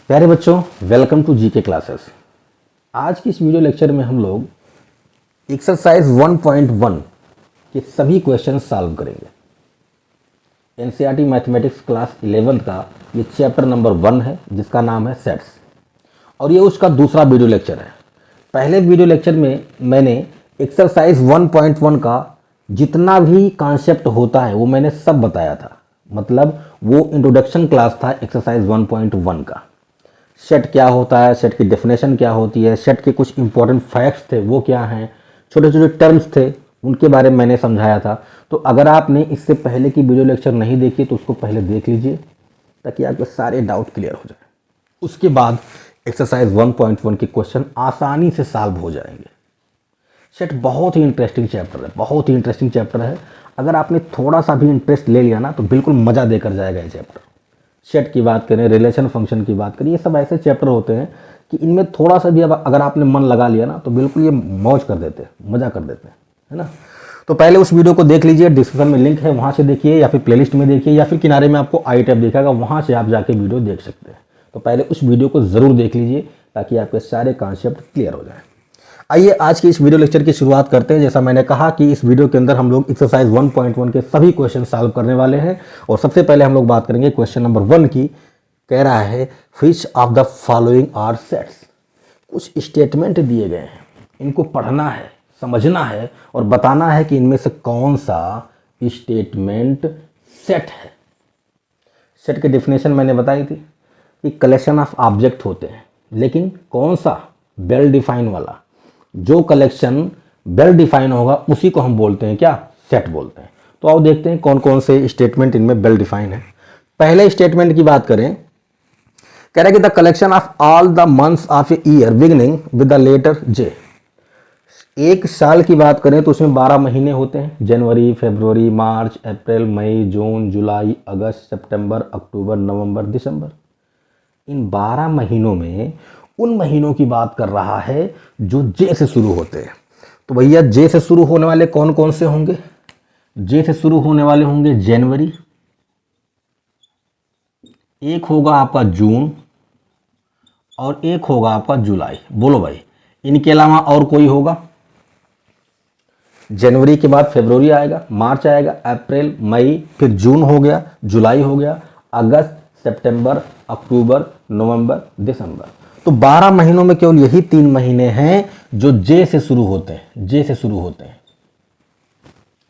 प्यारे बच्चों, welcome to GK classes. आज की इस वीडियो लेक्चर में हम लोग एक्सरसाइज 1.1 के सभी क्वेश्चन सॉल्व करेंगे। एनसीईआरटी मैथमेटिक्स क्लास 11 का ये चैप्टर नंबर 1 है जिसका नाम है सेट्स, और ये उसका दूसरा वीडियो लेक्चर है। पहले वीडियो लेक्चर में मैंने एक्सरसाइज 1.1 का जितना भी कॉन्सेप्ट होता है वो मैंने सब बताया था, मतलब वो इंट्रोडक्शन क्लास था एक्सरसाइज 1.1 का। सेट क्या होता है, सेट की डेफिनेशन क्या होती है, सेट के कुछ इंपॉर्टेंट फैक्ट्स थे वो क्या हैं, छोटे छोटे टर्म्स थे उनके बारे में मैंने समझाया था। तो अगर आपने इससे पहले की वीडियो लेक्चर नहीं देखी तो उसको पहले देख लीजिए ताकि आपके सारे डाउट क्लियर हो जाए। उसके बाद एक्सरसाइज 1.1 के क्वेश्चन आसानी से सॉल्व हो जाएंगे। सेट बहुत ही इंटरेस्टिंग चैप्टर है, बहुत ही इंटरेस्टिंग चैप्टर है। अगर आपने थोड़ा सा भी इंटरेस्ट ले लिया ना तो बिल्कुल मज़ा देकर जाएगा ये चैप्टर। सेट की बात करें, रिलेशन फंक्शन की बात करें, ये सब ऐसे चैप्टर होते हैं कि इनमें थोड़ा सा भी अगर आपने मन लगा लिया ना तो बिल्कुल ये मौज कर देते हैं, मज़ा कर देते हैं, है ना। तो पहले उस वीडियो को देख लीजिए, डिस्क्रिप्शन में लिंक है, वहाँ से देखिए, या फिर प्लेलिस्ट में देखिए, या फिर किनारे में आपको आई टैब दिखाएगा, वहाँ से आप जाके वीडियो देख सकते हैं। तो पहले उस वीडियो को ज़रूर देख लीजिए ताकि आपके सारे कॉन्सेप्ट क्लियर हो जाए। आइए आज की इस वीडियो लेक्चर की शुरुआत करते हैं। जैसा मैंने कहा कि इस वीडियो के अंदर हम लोग एक्सरसाइज 1.1 के सभी क्वेश्चन सॉल्व करने वाले हैं, और सबसे पहले हम लोग बात करेंगे क्वेश्चन नंबर 1 की। कह रहा है which of the following are sets. कुछ स्टेटमेंट दिए गए हैं, इनको पढ़ना है, समझना है और बताना है कि इनमें से कौन सा स्टेटमेंट सेट है। सेट की डेफिनेशन मैंने बताई थी कि कलेक्शन ऑफ ऑब्जेक्ट होते हैं, लेकिन कौन सा, वेल डिफाइन वाला। जो कलेक्शन वेल डिफाइन होगा उसी को हम बोलते हैं क्या, सेट बोलते हैं। तो आओ देखते हैं कौन कौन से स्टेटमेंट इनमें वेल डिफाइन है। पहले स्टेटमेंट की बात करें, कह रहा है कि the collection of all the months of a year beginning with the letter J. एक साल की बात करें तो उसमें 12 महीने होते हैं, जनवरी, फरवरी, मार्च, अप्रैल, मई, जून, जुलाई, अगस्त, सितंबर, अक्टूबर, नवंबर, दिसंबर। इन 12 महीनों में उन महीनों की बात कर रहा है जो जे से शुरू होते हैं। तो भैया जे से शुरू होने वाले कौन कौन से होंगे? जे से शुरू होने वाले होंगे जनवरी, एक होगा आपका जून और एक होगा आपका जुलाई। बोलो भाई, इनके अलावा और कोई होगा? जनवरी के बाद फरवरी आएगा, मार्च आएगा, अप्रैल, मई, फिर जून हो गया, जुलाई हो गया, अगस्त, सितंबर, अक्टूबर, नवंबर, दिसंबर। तो 12 महीनों में केवल यही 3 महीने हैं जो जे से शुरू होते हैं, जे से शुरू होते हैं।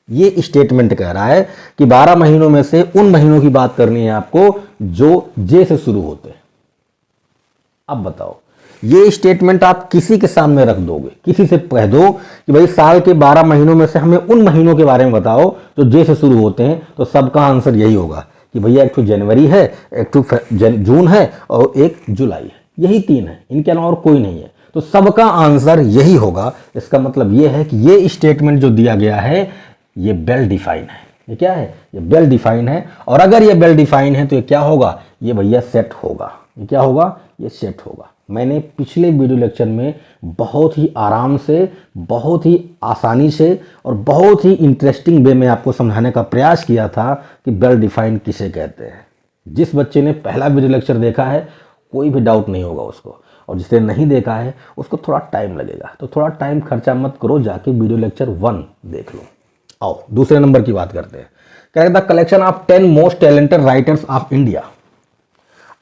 ये स्टेटमेंट कह रहा है कि 12 महीनों में से उन महीनों की बात करनी है आपको जो जे से शुरू होते हैं। अब बताओ, ये स्टेटमेंट आप किसी के सामने रख दोगे, किसी से कह दो कि भाई साल के 12 महीनों में से हमें उन महीनों के बारे में बताओ जो जे से शुरू होते हैं, तो सबका आंसर यही होगा कि भैया एक तो जनवरी है, एक तो जून है और एक जुलाई है। यही 3 है, इनके अलावा और कोई नहीं है। तो सबका आंसर यही होगा। इसका मतलब यह है कि ये स्टेटमेंट जो दिया गया है ये वेल डिफाइन है। ये क्या है? ये वेल डिफाइन है। और अगर ये वेल डिफाइन है तो ये क्या होगा? ये भैया सेट होगा। ये क्या होगा? ये सेट होगा। मैंने पिछले वीडियो लेक्चर में बहुत ही आराम से, बहुत ही आसानी से और बहुत ही इंटरेस्टिंग वे में आपको समझाने का प्रयास किया था कि वेल डिफाइन किसे कहते हैं। जिस बच्चे ने पहला वीडियो लेक्चर देखा है कोई भी डाउट नहीं होगा उसको, और जिसने नहीं देखा है उसको थोड़ा टाइम लगेगा। तो थोड़ा टाइम खर्चा मत करो, जाके वीडियो लेक्चर 1 देख लो। आओ दूसरे नंबर की बात करते हैं। कह रहे the collection of 10 most talented writers of India.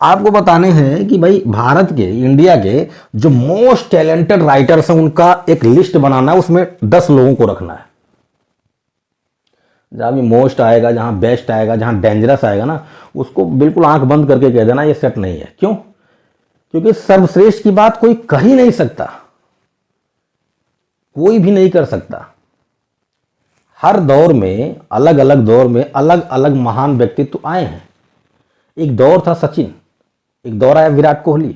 आपको बताने हैं कि भाई भारत के, इंडिया के जो मोस्ट टैलेंटेड राइटर्स हैं उनका एक लिस्ट बनाना है, उसमें 10 लोगों को रखना है। जहां भी मोस्ट आएगा, जहां बेस्ट आएगा, जहां डेंजरस आएगा ना, उसको बिल्कुल आंख बंद करके कह देना ये सेट नहीं है। क्यों? क्योंकि सर्वश्रेष्ठ की बात कोई कर ही नहीं सकता, कोई भी नहीं कर सकता। हर दौर में, अलग अलग दौर में अलग अलग महान व्यक्तित्व आए हैं। एक दौर था सचिन, एक दौर आया विराट कोहली,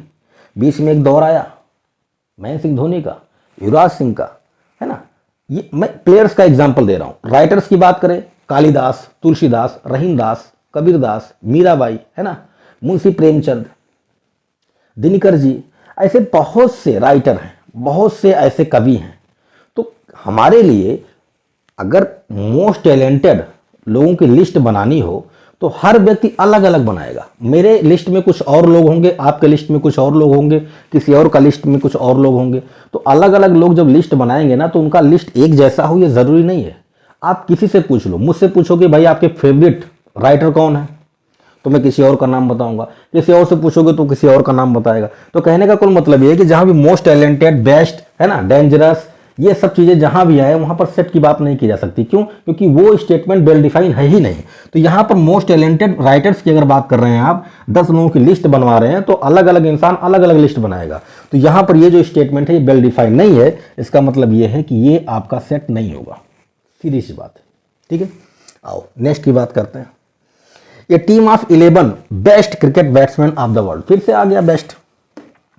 बीच में एक दौर आया महेंद्र सिंह धोनी का, युवराज सिंह का, है ना। ये मैं प्लेयर्स का एग्जांपल दे रहा हूं। राइटर्स की बात करें, कालिदास, तुलसीदास, रहीमदास, कबीरदास, मीराबाई, है ना, मुंशी प्रेमचंद, दिनकर जी, ऐसे बहुत से राइटर हैं, बहुत से ऐसे कवि हैं। तो हमारे लिए अगर मोस्ट टैलेंटेड लोगों की लिस्ट बनानी हो तो हर व्यक्ति अलग अलग बनाएगा। मेरे लिस्ट में कुछ और लोग होंगे, आपके लिस्ट में कुछ और लोग होंगे, किसी और का लिस्ट में कुछ और लोग होंगे। तो अलग अलग लोग जब लिस्ट बनाएंगे ना, तो उनका लिस्ट एक जैसा हो ये ज़रूरी नहीं है। आप किसी से पूछ लो, मुझसे पूछोगे भाई आपके फेवरेट राइटर कौन है, तो मैं किसी और का नाम बताऊंगा। किसी और से पूछोगे तो किसी और का नाम बताएगा। तो कहने का कुल मतलब ये है कि जहां भी मोस्ट टैलेंटेड, बेस्ट, है ना, डेंजरस, ये सब चीजें जहां भी आए वहां पर सेट की बात नहीं की जा सकती। क्यों? क्योंकि वो स्टेटमेंट वेल डिफाइन है ही नहीं। तो यहां पर मोस्ट टैलेंटेड राइटर्स की अगर बात कर रहे हैं, आप 10 लोगों की लिस्ट बनवा रहे हैं, तो अलग अलग इंसान अलग अलग लिस्ट बनाएगा। तो यहां पर ये जो स्टेटमेंट है ये वेल डिफाइन नहीं है। इसका मतलब ये है कि ये आपका सेट नहीं होगा। सीधी सी बात है, ठीक है। आओ नेक्स्ट की बात करते हैं। ये team of 11 best cricket batsman of the world, फिर से आ गया बेस्ट।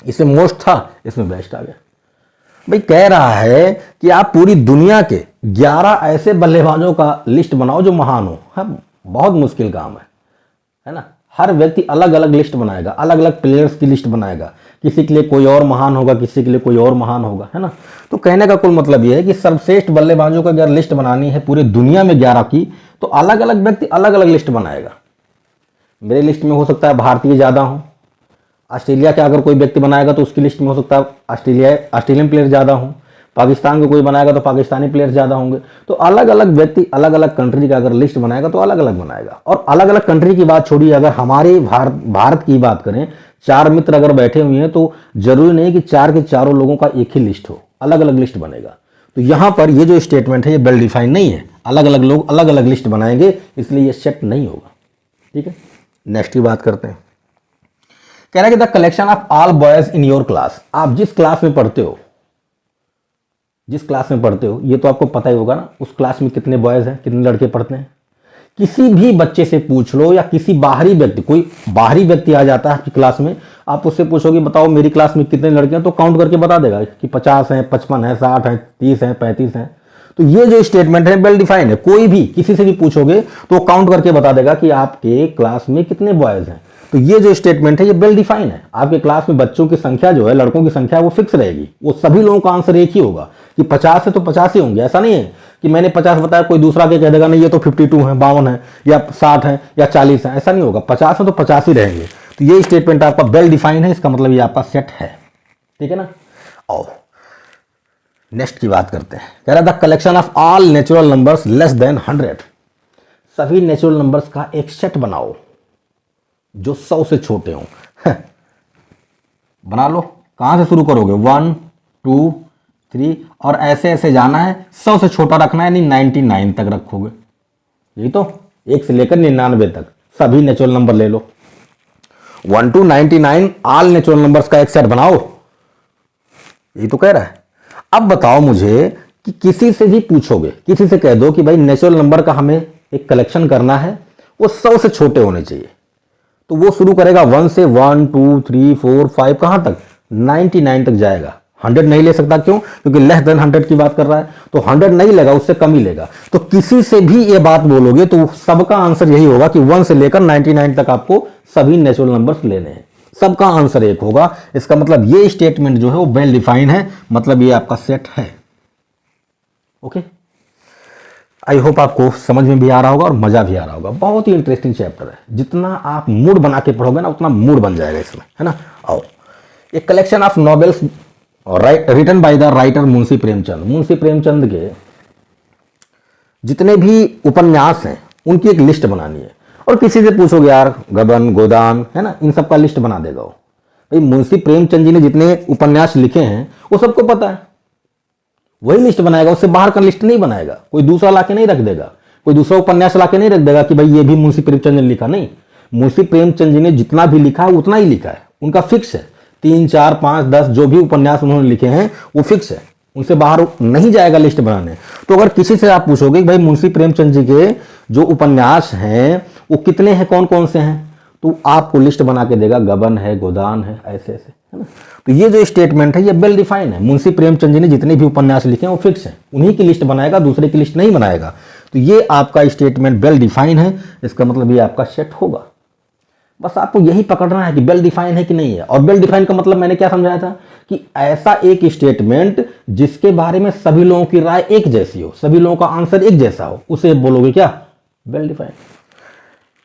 इसमें मोस्ट था, इसमें बेस्ट आ गया। भाई कह रहा है कि आप पूरी दुनिया के 11 ऐसे बल्लेबाजों का लिस्ट बनाओ जो महान हो। हाँ, बहुत मुश्किल काम है ना। हर व्यक्ति अलग अलग लिस्ट बनाएगा, अलग अलग प्लेयर्स की लिस्ट बनाएगा। किसी के लिए कोई और महान होगा, किसी के लिए कोई और महान होगा, है ना। तो कहने का कुल मतलब यह है कि सर्वश्रेष्ठ बल्लेबाजों का अगर लिस्ट बनानी है पूरे दुनिया में 11 की, तो अलग अलग व्यक्ति अलग अलग लिस्ट बनाएगा। मेरे लिस्ट में हो सकता है भारतीय ज़्यादा हो, ऑस्ट्रेलिया का अगर कोई व्यक्ति बनाएगा तो उसकी लिस्ट में हो सकता है ऑस्ट्रेलियन प्लेयर ज़्यादा हो, पाकिस्तान का कोई बनाएगा तो पाकिस्तानी प्लेयर ज़्यादा होंगे। तो अलग अलग व्यक्ति अलग अलग कंट्री का अगर लिस्ट बनाएगा तो अलग अलग बनाएगा। और अलग अलग कंट्री की बात छोड़िए, अगर हमारे भारत की बात करें, 4 मित्र अगर बैठे हुए हैं तो जरूरी नहीं कि 4 के चारों लोगों का एक ही लिस्ट हो, अलग अलग लिस्ट बनेगा। तो यहाँ पर ये जो स्टेटमेंट है ये वेल डिफाइन नहीं है। अलग अलग लोग अलग अलग लिस्ट बनाएंगे, इसलिए ये सेट नहीं होगा, ठीक है। नेक्स्ट की बात करते हैं। कह रहा है कि the collection of all boys in your class, आप जिस क्लास में पढ़ते हो, ये तो आपको पता ही होगा ना, उस क्लास में कितने बॉयज हैं, कितने लड़के पढ़ते हैं। किसी भी बच्चे से पूछ लो, या किसी बाहरी व्यक्ति, कोई बाहरी व्यक्ति आ जाता है आपकी क्लास में, आप उससे पूछोगे बताओ मेरी क्लास में कितने लड़के हैं, तो काउंट करके बता देगा कि 50 हैं, 55 हैं, 60 हैं, 30 हैं, 35 हैं। तो ये जो स्टेटमेंट है वेल डिफाइन है। कोई भी किसी से भी पूछोगे तो काउंट करके बता देगा कि आपके क्लास में कितने बॉयज हैं। तो ये जो स्टेटमेंट है ये वेल डिफाइन है। आपके क्लास में बच्चों की संख्या जो है, लड़कों की संख्या, वो फिक्स रहेगी। वो सभी लोगों का आंसर एक ही होगा कि 50 है तो 50 ही होंगे। ऐसा नहीं है कि मैंने 50 बताया, कोई दूसरा के कह देगा नहीं ये तो 52 है, 52 है, या 60 है, या 40 है। ऐसा नहीं होगा, 50 है तो 50 ही रहेंगे। तो ये स्टेटमेंट आपका वेल डिफाइन है, इसका मतलब ये आपका सेट है, ठीक है ना। और नेक्स्ट की बात करते हैं। कह रहा था collection of all natural numbers less than 100, सभी नेचुरल नंबर्स का एक सेट बनाओ जो 100 से छोटे हों। बना लो। कहां से शुरू करोगे? 1 2 3 और ऐसे ऐसे जाना है, 100 से छोटा रखना है, यानी 99 तक रखोगे। यही तो, 1 से लेकर 99 तक सभी नेचुरल नंबर ले लो। 1 to 99 ऑल नेचुरल नंबर्स का एक सेट बनाओ, यही तो कह रहा है। अब बताओ मुझे कि किसी से भी पूछोगे, किसी से कह दो कि भाई नेचुरल नंबर का हमें एक कलेक्शन करना है, वो 100 से छोटे होने चाहिए, तो वो शुरू करेगा 1 से 1 2 3 4 5 कहां तक? 99 तक जाएगा। 100 नहीं ले सकता, क्यों? क्योंकि लेस देन 100 की बात कर रहा है, तो 100 नहीं लेगा, उससे कम ही लेगा। तो किसी से भी ये बात बोलोगे तो सबका आंसर यही होगा कि 1 से लेकर 99 तक आपको सभी नेचुरल नंबर्स लेने हैं। सबका आंसर एक होगा। इसका मतलब ये स्टेटमेंट जो है वो वेल डिफाइन है, मतलब ये आपका सेट है। ओके, आई होप आपको समझ में भी आ रहा होगा और मजा भी आ रहा होगा। बहुत ही इंटरेस्टिंग चैप्टर है, जितना आप मूड बना के पढ़ोगे ना उतना मूड बन जाएगा इसमें, है ना। आओ, एक collection of novels written by the writer Munshi Premchand. Munshi Premchand के जितने भी उपन्यास हैं उनकी एक लिस्ट बनानी है। और किसी से पूछोगे यार, गबन, गोदान, है ना, इन सब का लिस्ट बना देगा वो। भाई मुंशी प्रेमचंद जी ने जितने उपन्यास लिखे हैं वो सबको पता है, वही लिस्ट बनाएगा, उससे बाहर का लिस्ट नहीं बनाएगा। कोई दूसरा लाके नहीं रख देगा, कोई दूसरा उपन्यास लाके नहीं रख देगा कि भाई ये भी मुंशी प्रेमचंद ने लिखा। नहीं, मुंशी प्रेमचंद जी ने जितना भी लिखा है उतना ही लिखा है, उनका फिक्स है। 3 4 5 10 जो भी उपन्यास उन्होंने लिखे हैं वो फिक्स है, उनसे बाहर नहीं जाएगा लिस्ट बनाने। तो अगर किसी से आप पूछोगे भाई मुंशी प्रेमचंद जी के जो उपन्यास हैं वो कितने हैं, कौन कौन से हैं, तो आपको लिस्ट बना के देगा, गबन है, गोदान है, ऐसे ऐसे, है ना। तो ये जो स्टेटमेंट है ये वेल डिफाइन है। मुंशी प्रेमचंद जी ने जितने भी उपन्यास लिखे हैं वो फिक्स है, उन्हीं की लिस्ट बनाएगा, दूसरे की लिस्ट नहीं बनाएगा। तो ये आपका स्टेटमेंट वेल डिफाइन है, इसका मतलब ये आपका सेट होगा। बस आपको यही पकड़ना है कि वेल डिफाइन है कि नहीं है। और वेल डिफाइन का मतलब मैंने क्या समझाया था कि ऐसा एक स्टेटमेंट जिसके बारे में सभी लोगों की राय एक जैसी हो, सभी लोगों का आंसर एक जैसा हो, उसे बोलोगे क्या? Well define.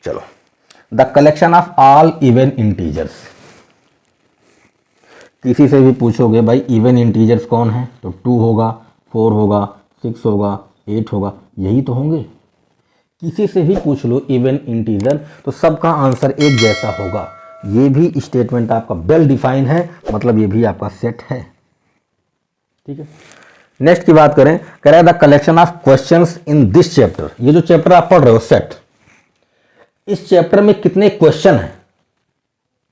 चलो, the collection of all even integers. किसी से भी पूछोगे भाई इवन इंटीजर्स कौन है, तो 2 होगा, 4 होगा, 6 होगा, 8 होगा, यही तो होंगे। किसी से भी पूछ लो इवन इंटीजर तो सबका आंसर एक जैसा होगा। ये भी स्टेटमेंट आपका वेल डिफाइन है, मतलब ये भी आपका सेट है। ठीक है, नेक्स्ट की बात करें, कह रहा है the collection of questions in this chapter. ये जो चैप्टर आप पढ़ रहे हो सेट, इस चैप्टर में कितने क्वेश्चन हैं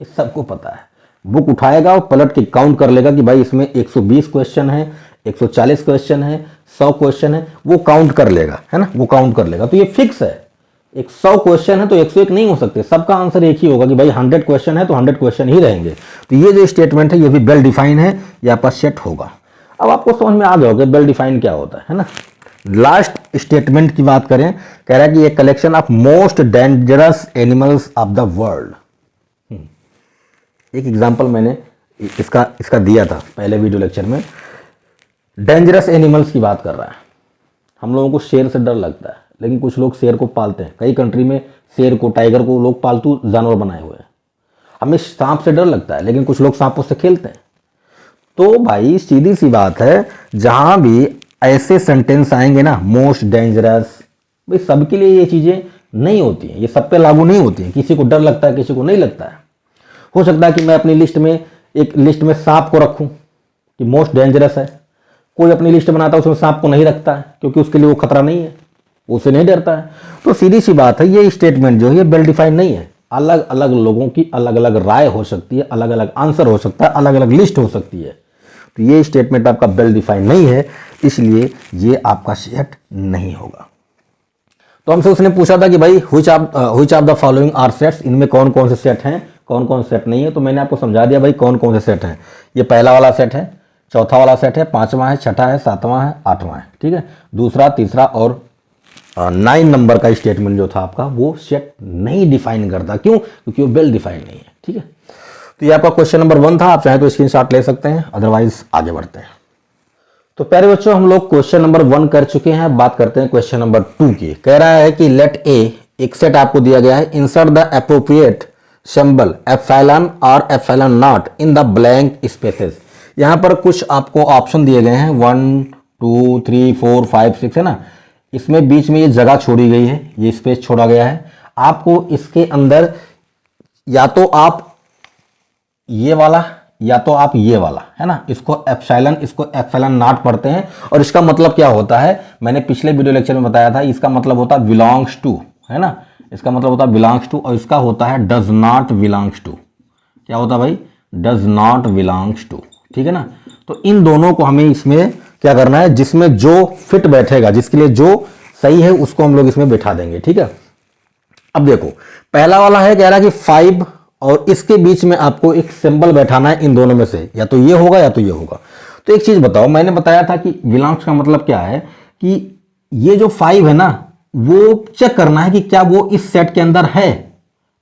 इस सबको पता है। बुक उठाएगा और पलट के काउंट कर लेगा कि भाई इसमें 120 क्वेश्चन है, 140 क्वेश्चन है, 100 क्वेश्चन है, वो काउंट कर लेगा, है ना, वो काउंट कर लेगा। तो ये फिक्स है, 100 क्वेश्चन है तो 101 नहीं हो सकते, सबका आंसर एक ही होगा कि भाई 100 क्वेश्चन है तो 100 क्वेश्चन ही रहेंगे। तो ये जो स्टेटमेंट है ये भी वेल डिफाइन है, ये आपका सेट होगा। अब आपको समझ में आ गया होगा वेल डिफाइन क्या होता है ना। लास्ट स्टेटमेंट की बात करें, कह रहा है कि ये collection of most dangerous animals of the world. एक एग्जांपल मैंने इसका दिया था पहले वीडियो लेक्चर में। डेंजरस एनिमल्स की बात कर रहा है। हम लोगों को शेर से डर लगता है, लेकिन कुछ लोग शेर को पालते हैं। कई कंट्री में शेर को, टाइगर को लोग पालतू जानवर बनाए हुए हैं। हमें सांप से डर लगता है, लेकिन कुछ लोग सांपों से खेलते हैं। तो भाई सीधी सी बात है, जहां भी ऐसे सेंटेंस आएंगे ना, मोस्ट डेंजरस, भाई सबके लिए ये चीजें नहीं होती हैं, ये सब पे लागू नहीं होती हैं। किसी को डर लगता है, किसी को नहीं लगता है। हो सकता है कि मैं अपनी लिस्ट में एक लिस्ट में सांप को रखूं कि मोस्ट डेंजरस है, कोई अपनी लिस्ट बनाता है उसमें सांप को नहीं रखता है क्योंकि उसके लिए वो खतरा नहीं है, उससे नहीं डरता है। तो सीधी सी बात है, ये स्टेटमेंट जो है ये वेल डिफाइंड नहीं है। अलग अलग लोगों की अलग अलग राय हो सकती है, अलग अलग आंसर हो सकता है, अलग अलग लिस्ट हो सकती है। तो ये स्टेटमेंट आपका वेल डिफाइंड नहीं है, इसलिए ये आपका सेट नहीं होगा। तो हमसे उसने पूछा था कि भाई which of the following are sets, इनमें कौन कौन से सेट हैं, कौन कौन सेट नहीं है। तो मैंने आपको समझा दिया भाई कौन कौन से सेट हैं। ये पहला वाला सेट है, चौथा वाला सेट है, पांचवा है, छठा है, सातवां है, आठवां है। ठीक है, दूसरा, तीसरा और 9 नंबर का स्टेटमेंट जो था आपका वो सेट नहीं डिफाइन करता। क्यों? क्योंकि वो वेल डिफाइंड नहीं है। ठीक है, तो ये आपका क्वेश्चन नंबर 1 था। आप चाहें तो स्क्रीनशॉट ले सकते हैं, अदरवाइज आगे बढ़ते हैं। तो प्यारे बच्चों, हम लोग क्वेश्चन नंबर 1 कर चुके हैं। बात करते हैं क्वेश्चन नंबर 2 की। कह रहा है कि लेट ए, एक सेट आपको दिया गया है, insert the appropriate symbol epsilon और epsilon not in the blank spaces. यहां पर कुछ आपको ऑप्शन दिए गए हैं, 1 2 3 4 5 6 है ना। इसमें बीच में ये जगह छोड़ी गई है, ये स्पेस छोड़ा गया है। आपको इसके अंदर या तो आप ये वाला या तो आप ये वाला, है ना, इसको एप्सिलॉन, इसको एप्सिलॉन नॉट पढ़ते हैं। और इसका मतलब क्या होता है, मैंने पिछले वीडियो लेक्चर में बताया था, इसका मतलब होता है बिलोंग्स टू, है ना, इसका मतलब होता है बिलोंग्स टू। और इसका होता है डज नॉट बिलोंग्स टू। क्या होता है भाई? Does not belongs to. ठीक है ना। तो इन दोनों को हमें इसमें क्या करना है, जिसमें जो फिट बैठेगा, जिसके लिए जो सही है उसको हम लोग इसमें बैठा देंगे। ठीक है, अब देखो पहला वाला है, कह रहा है कि 5 और इसके बीच में आपको एक सिंबल बैठाना है इन दोनों में से, या तो ये होगा या तो ये होगा। तो एक चीज बताओ, मैंने बताया था कि बिलोंग्स का मतलब क्या है कि ये जो 5 है ना, वो चेक करना है कि क्या वो इस सेट के अंदर है।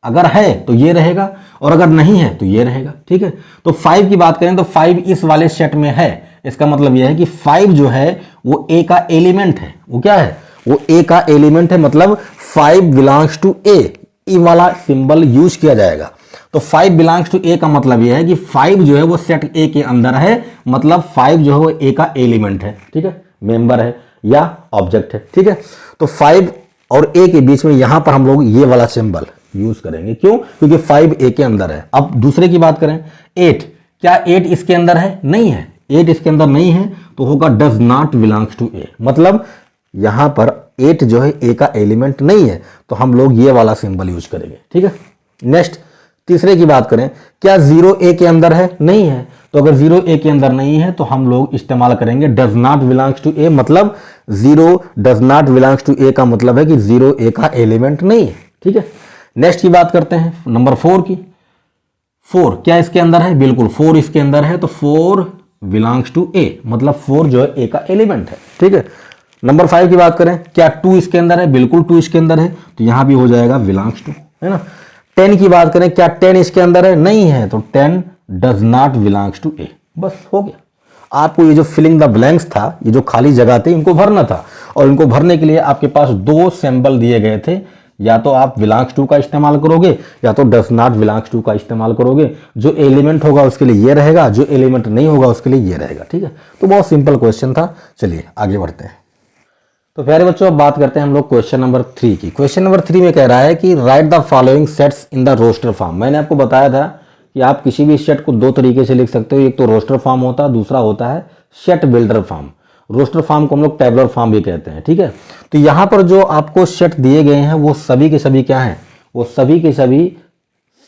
अगर है तो ये रहेगा, और अगर नहीं है तो ये रहेगा। ठीक है, तो 5 की बात करें तो 5 इस वाले सेट में है। इसका मतलब यह है कि 5 जो है वो ए का एलिमेंट है। वो क्या है? वो ए का एलिमेंट है, मतलब 5 बिलोंग्स टू ए। ई वाला सिंबल यूज किया जाएगा। तो 5 बिलोंग्स टू ए का मतलब यह है कि 5 जो है वो सेट ए के अंदर है, मतलब 5 जो है वो ए का एलिमेंट है। ठीक है, मेंबर है या ऑब्जेक्ट है। ठीक है, तो 5 और ए के बीच में यहां पर हम लोग ये वाला सिंबल यूज करेंगे। क्यों? क्योंकि 5 ए के अंदर है। अब दूसरे की बात करें, 8, क्या 8 इसके अंदर है? नहीं है। 8 इसके अंदर नहीं है तो होगा डज नॉट बिलोंग्स टू ए, मतलब यहां पर 8 जो है ए का एलिमेंट नहीं है, तो हम लोग ये वाला सिंबल यूज करेंगे। ठीक है, नेक्स्ट तीसरे की बात करें, क्या 0 ए के अंदर है? नहीं है। तो अगर 0 ए के अंदर नहीं है तो हम लोग इस्तेमाल करेंगे डज नॉट बिलोंग्स टू ए, मतलब 0 डज नॉट बिलोंग्स टू ए का मतलब है कि 0 ए का एलिमेंट नहीं है। ठीक है, नेक्स्ट की बात करते हैं नंबर 4 की। 4 क्या इसके अंदर है? बिल्कुल 4 इसके अंदर है, तो 4 बिलोंग्स टू ए, मतलब 4 जो है ए का एलिमेंट है। ठीक है, नंबर 5 की बात करें, क्या 2 इसके अंदर है? बिल्कुल 2 इसके अंदर है, तो यहां भी हो जाएगा बिलोंग्स टू, है ना। 10 की बात करें, क्या 10 इसके अंदर है? नहीं है, तो 10 डज नॉट बिलोंग्स टू ए। बस हो गया। आपको ये जो फिलिंग द ब्लैंक्स था, ये जो खाली जगह थी, इनको भरना था। और इनको भरने के लिए आपके पास 2 सिंबल दिए गए थे, या तो आप बिलोंग्स टू का इस्तेमाल करोगे या तो डज नॉट बिलोंग्स टू का इस्तेमाल करोगे। जो एलिमेंट होगा उसके लिए ये रहेगा, जो एलिमेंट नहीं होगा उसके लिए ये रहेगा। ठीक है, तो बहुत सिंपल क्वेश्चन था। चलिए आगे बढ़ते हैं। तो प्यारे बच्चों अब बात करते हैं हम लोग क्वेश्चन नंबर 3 की। क्वेश्चन नंबर 3 में कह रहा है कि write the following sets in the roster form. मैंने आपको बताया था कि आप किसी भी सेट को दो तरीके से लिख सकते हो, एक तो रोस्टर फॉर्म होता है, दूसरा होता है set builder form. Roster form को हम लोग टेबलर फॉर्म भी कहते हैं। ठीक है, तो यहाँ पर जो आपको सेट दिए गए हैं वो सभी के सभी क्या हैं, वो सभी के सभी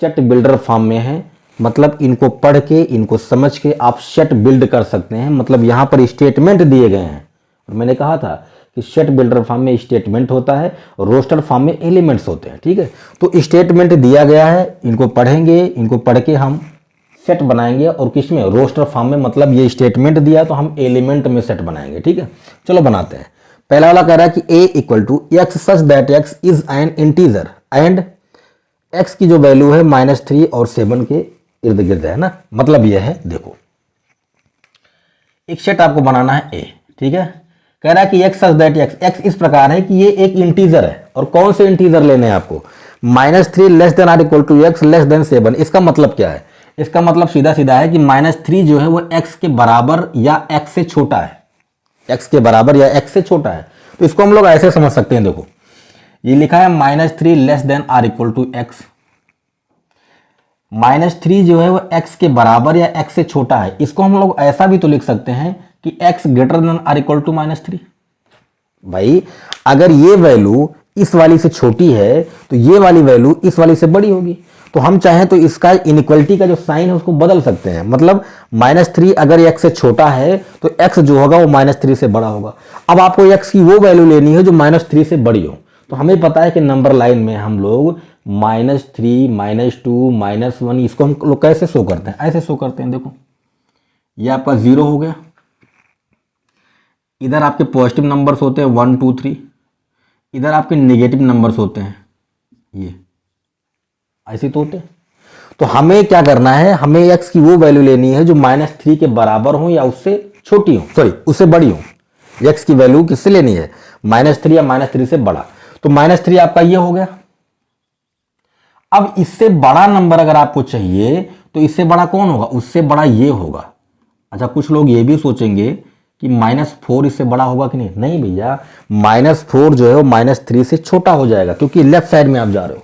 सेट बिल्डर फॉर्म में हैं। मतलब इनको पढ़ के, इनको समझ के आप सेट बिल्ड कर सकते हैं। मतलब यहाँ पर स्टेटमेंट दिए गए हैं, और मैंने कहा था कि सेट बिल्डर फॉर्म में स्टेटमेंट होता है, रोस्टर फॉर्म में एलिमेंट्स होते हैं। ठीक है, तो स्टेटमेंट दिया गया है, इनको पढ़ेंगे, इनको पढ़ के हम सेट बनाएंगे। और किस में, रोस्टर फॉर्म में। मतलब ये स्टेटमेंट दिया तो हम एलिमेंट में सेट बनाएंगे। ठीक है, चलो बनाते हैं। पहला वाला कह रहा है कि a equal to x such that x is an integer and x की जो वैल्यू है -3 और 7 के इर्द गिर्द है ना। मतलब ये है, देखो एक सेट आपको बनाना है a। ठीक है, कह रहा है कि x such that x, x इस प्रकार है कि ये एक इंटीजर है। और कौन से इंटीजर लेने हैं आपको, -3 less than or equal to x less than 7। इसका मतलब क्या है, इसका मतलब सीधा सीधा है कि -3 जो है वो x के बराबर या x से छोटा है, x के बराबर या x से छोटा है। तो इसको हम लोग ऐसे समझ सकते हैं, देखो ये लिखा है -3 less than or equal to x. -3 जो है वो x के बराबर या x से छोटा है। इसको हम लोग ऐसा भी तो लिख सकते हैं कि x greater than or equal to -3। भाई अगर ये वैल्यू इस वाली से छोटी है तो ये वाली वैल्यू इस वाली से बड़ी होगी। तो हम चाहें तो इसका इनइक्वलिटी का जो साइन है उसको बदल सकते हैं। मतलब -3 अगर x से छोटा है तो x जो होगा वो -3 से बड़ा होगा। अब आपको x की वो वैल्यू लेनी है जो -3 से बड़ी हो। तो हमें पता है कि नंबर लाइन में हम लोग -3, -2, -1 इसको हम लोग कैसे शो करते हैं, ऐसे शो करते हैं। देखो ये आपका 0 हो गया, इधर आपके पॉजिटिव नंबर्स होते हैं 1, 2, 3, इधर आपके नेगेटिव नंबर्स होते हैं, ये ऐसे तो होते हैं। तो हमें क्या करना है, हमें x की वो वैल्यू लेनी है जो -3 के बराबर हो या उससे छोटी हो, सॉरी उससे बड़ी हो। x की वैल्यू किससे लेनी है, -3 या -3 से बड़ा। तो -3 आपका ये हो गया। अब इससे बड़ा नंबर अगर आपको चाहिए तो इससे बड़ा कौन होगा, उससे बड़ा ये होगा। अच्छा कुछ लोग ये भी सोचेंगे कि -4 इससे बड़ा होगा कि नहीं। नहीं भैया, -4 जो है वो -3 से छोटा हो जाएगा क्योंकि लेफ्ट साइड में आप जा रहे हो।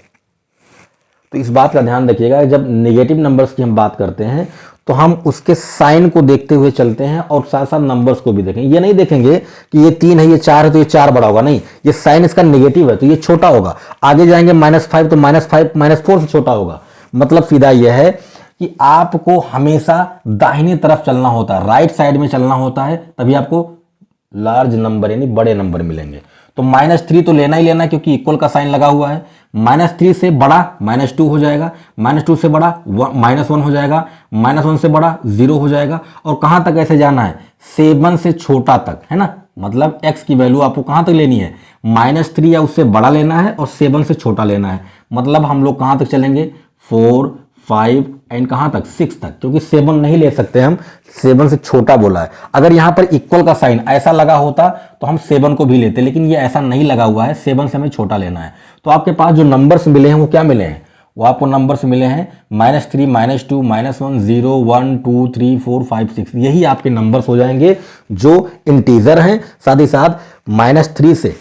तो इस बात का ध्यान रखिएगा, जब नेगेटिव नंबर्स की हम बात करते हैं तो हम उसके साइन को देखते हुए चलते हैं और साथ साथ नंबर्स को भी देखेंगे। ये नहीं देखेंगे कि ये 3 है, ये 4 है तो ये 4 बड़ा होगा, नहीं, ये साइन इसका नेगेटिव है तो ये छोटा होगा। आगे जाएंगे -5 तो -4 से छोटा होगा। मतलब सीधा यह है कि आपको हमेशा दाहिनी तरफ चलना होता है, राइट साइड में चलना होता है, तभी आपको लार्ज नंबर यानी बड़े नंबर मिलेंगे। तो -3 तो लेना ही लेना क्योंकि इक्वल का साइन लगा हुआ है। -3 से बड़ा -2 हो जाएगा, -2 से बड़ा -1 हो जाएगा, -1 से बड़ा 0 हो जाएगा। और कहां तक ऐसे जाना है, 7 से छोटा तक, है ना। मतलब x की वैल्यू आपको कहां तक लेनी है, -3 या उससे बड़ा लेना है और 7 से छोटा लेना है। मतलब हम लोग कहां तक चलेंगे, 4, 5 एंड कहां तक, 6 तक, क्योंकि 7 नहीं ले सकते हम, 7 से छोटा बोला है। अगर यहां पर इक्वल का साइन ऐसा लगा होता तो हम 7 को भी लेते, लेकिन ये ऐसा नहीं लगा हुआ है, 7 से हमें छोटा लेना है। तो आपके पास जो नंबर्स मिले हैं वो क्या मिले हैं, वो आपको नंबर्स मिले हैं -3, -2, -1, 0, 1, 2, 3, 4, 5, 6। यही आपके नंबर्स हो जाएंगे जो इंटीजर हैं, साथ ही साथ -3 से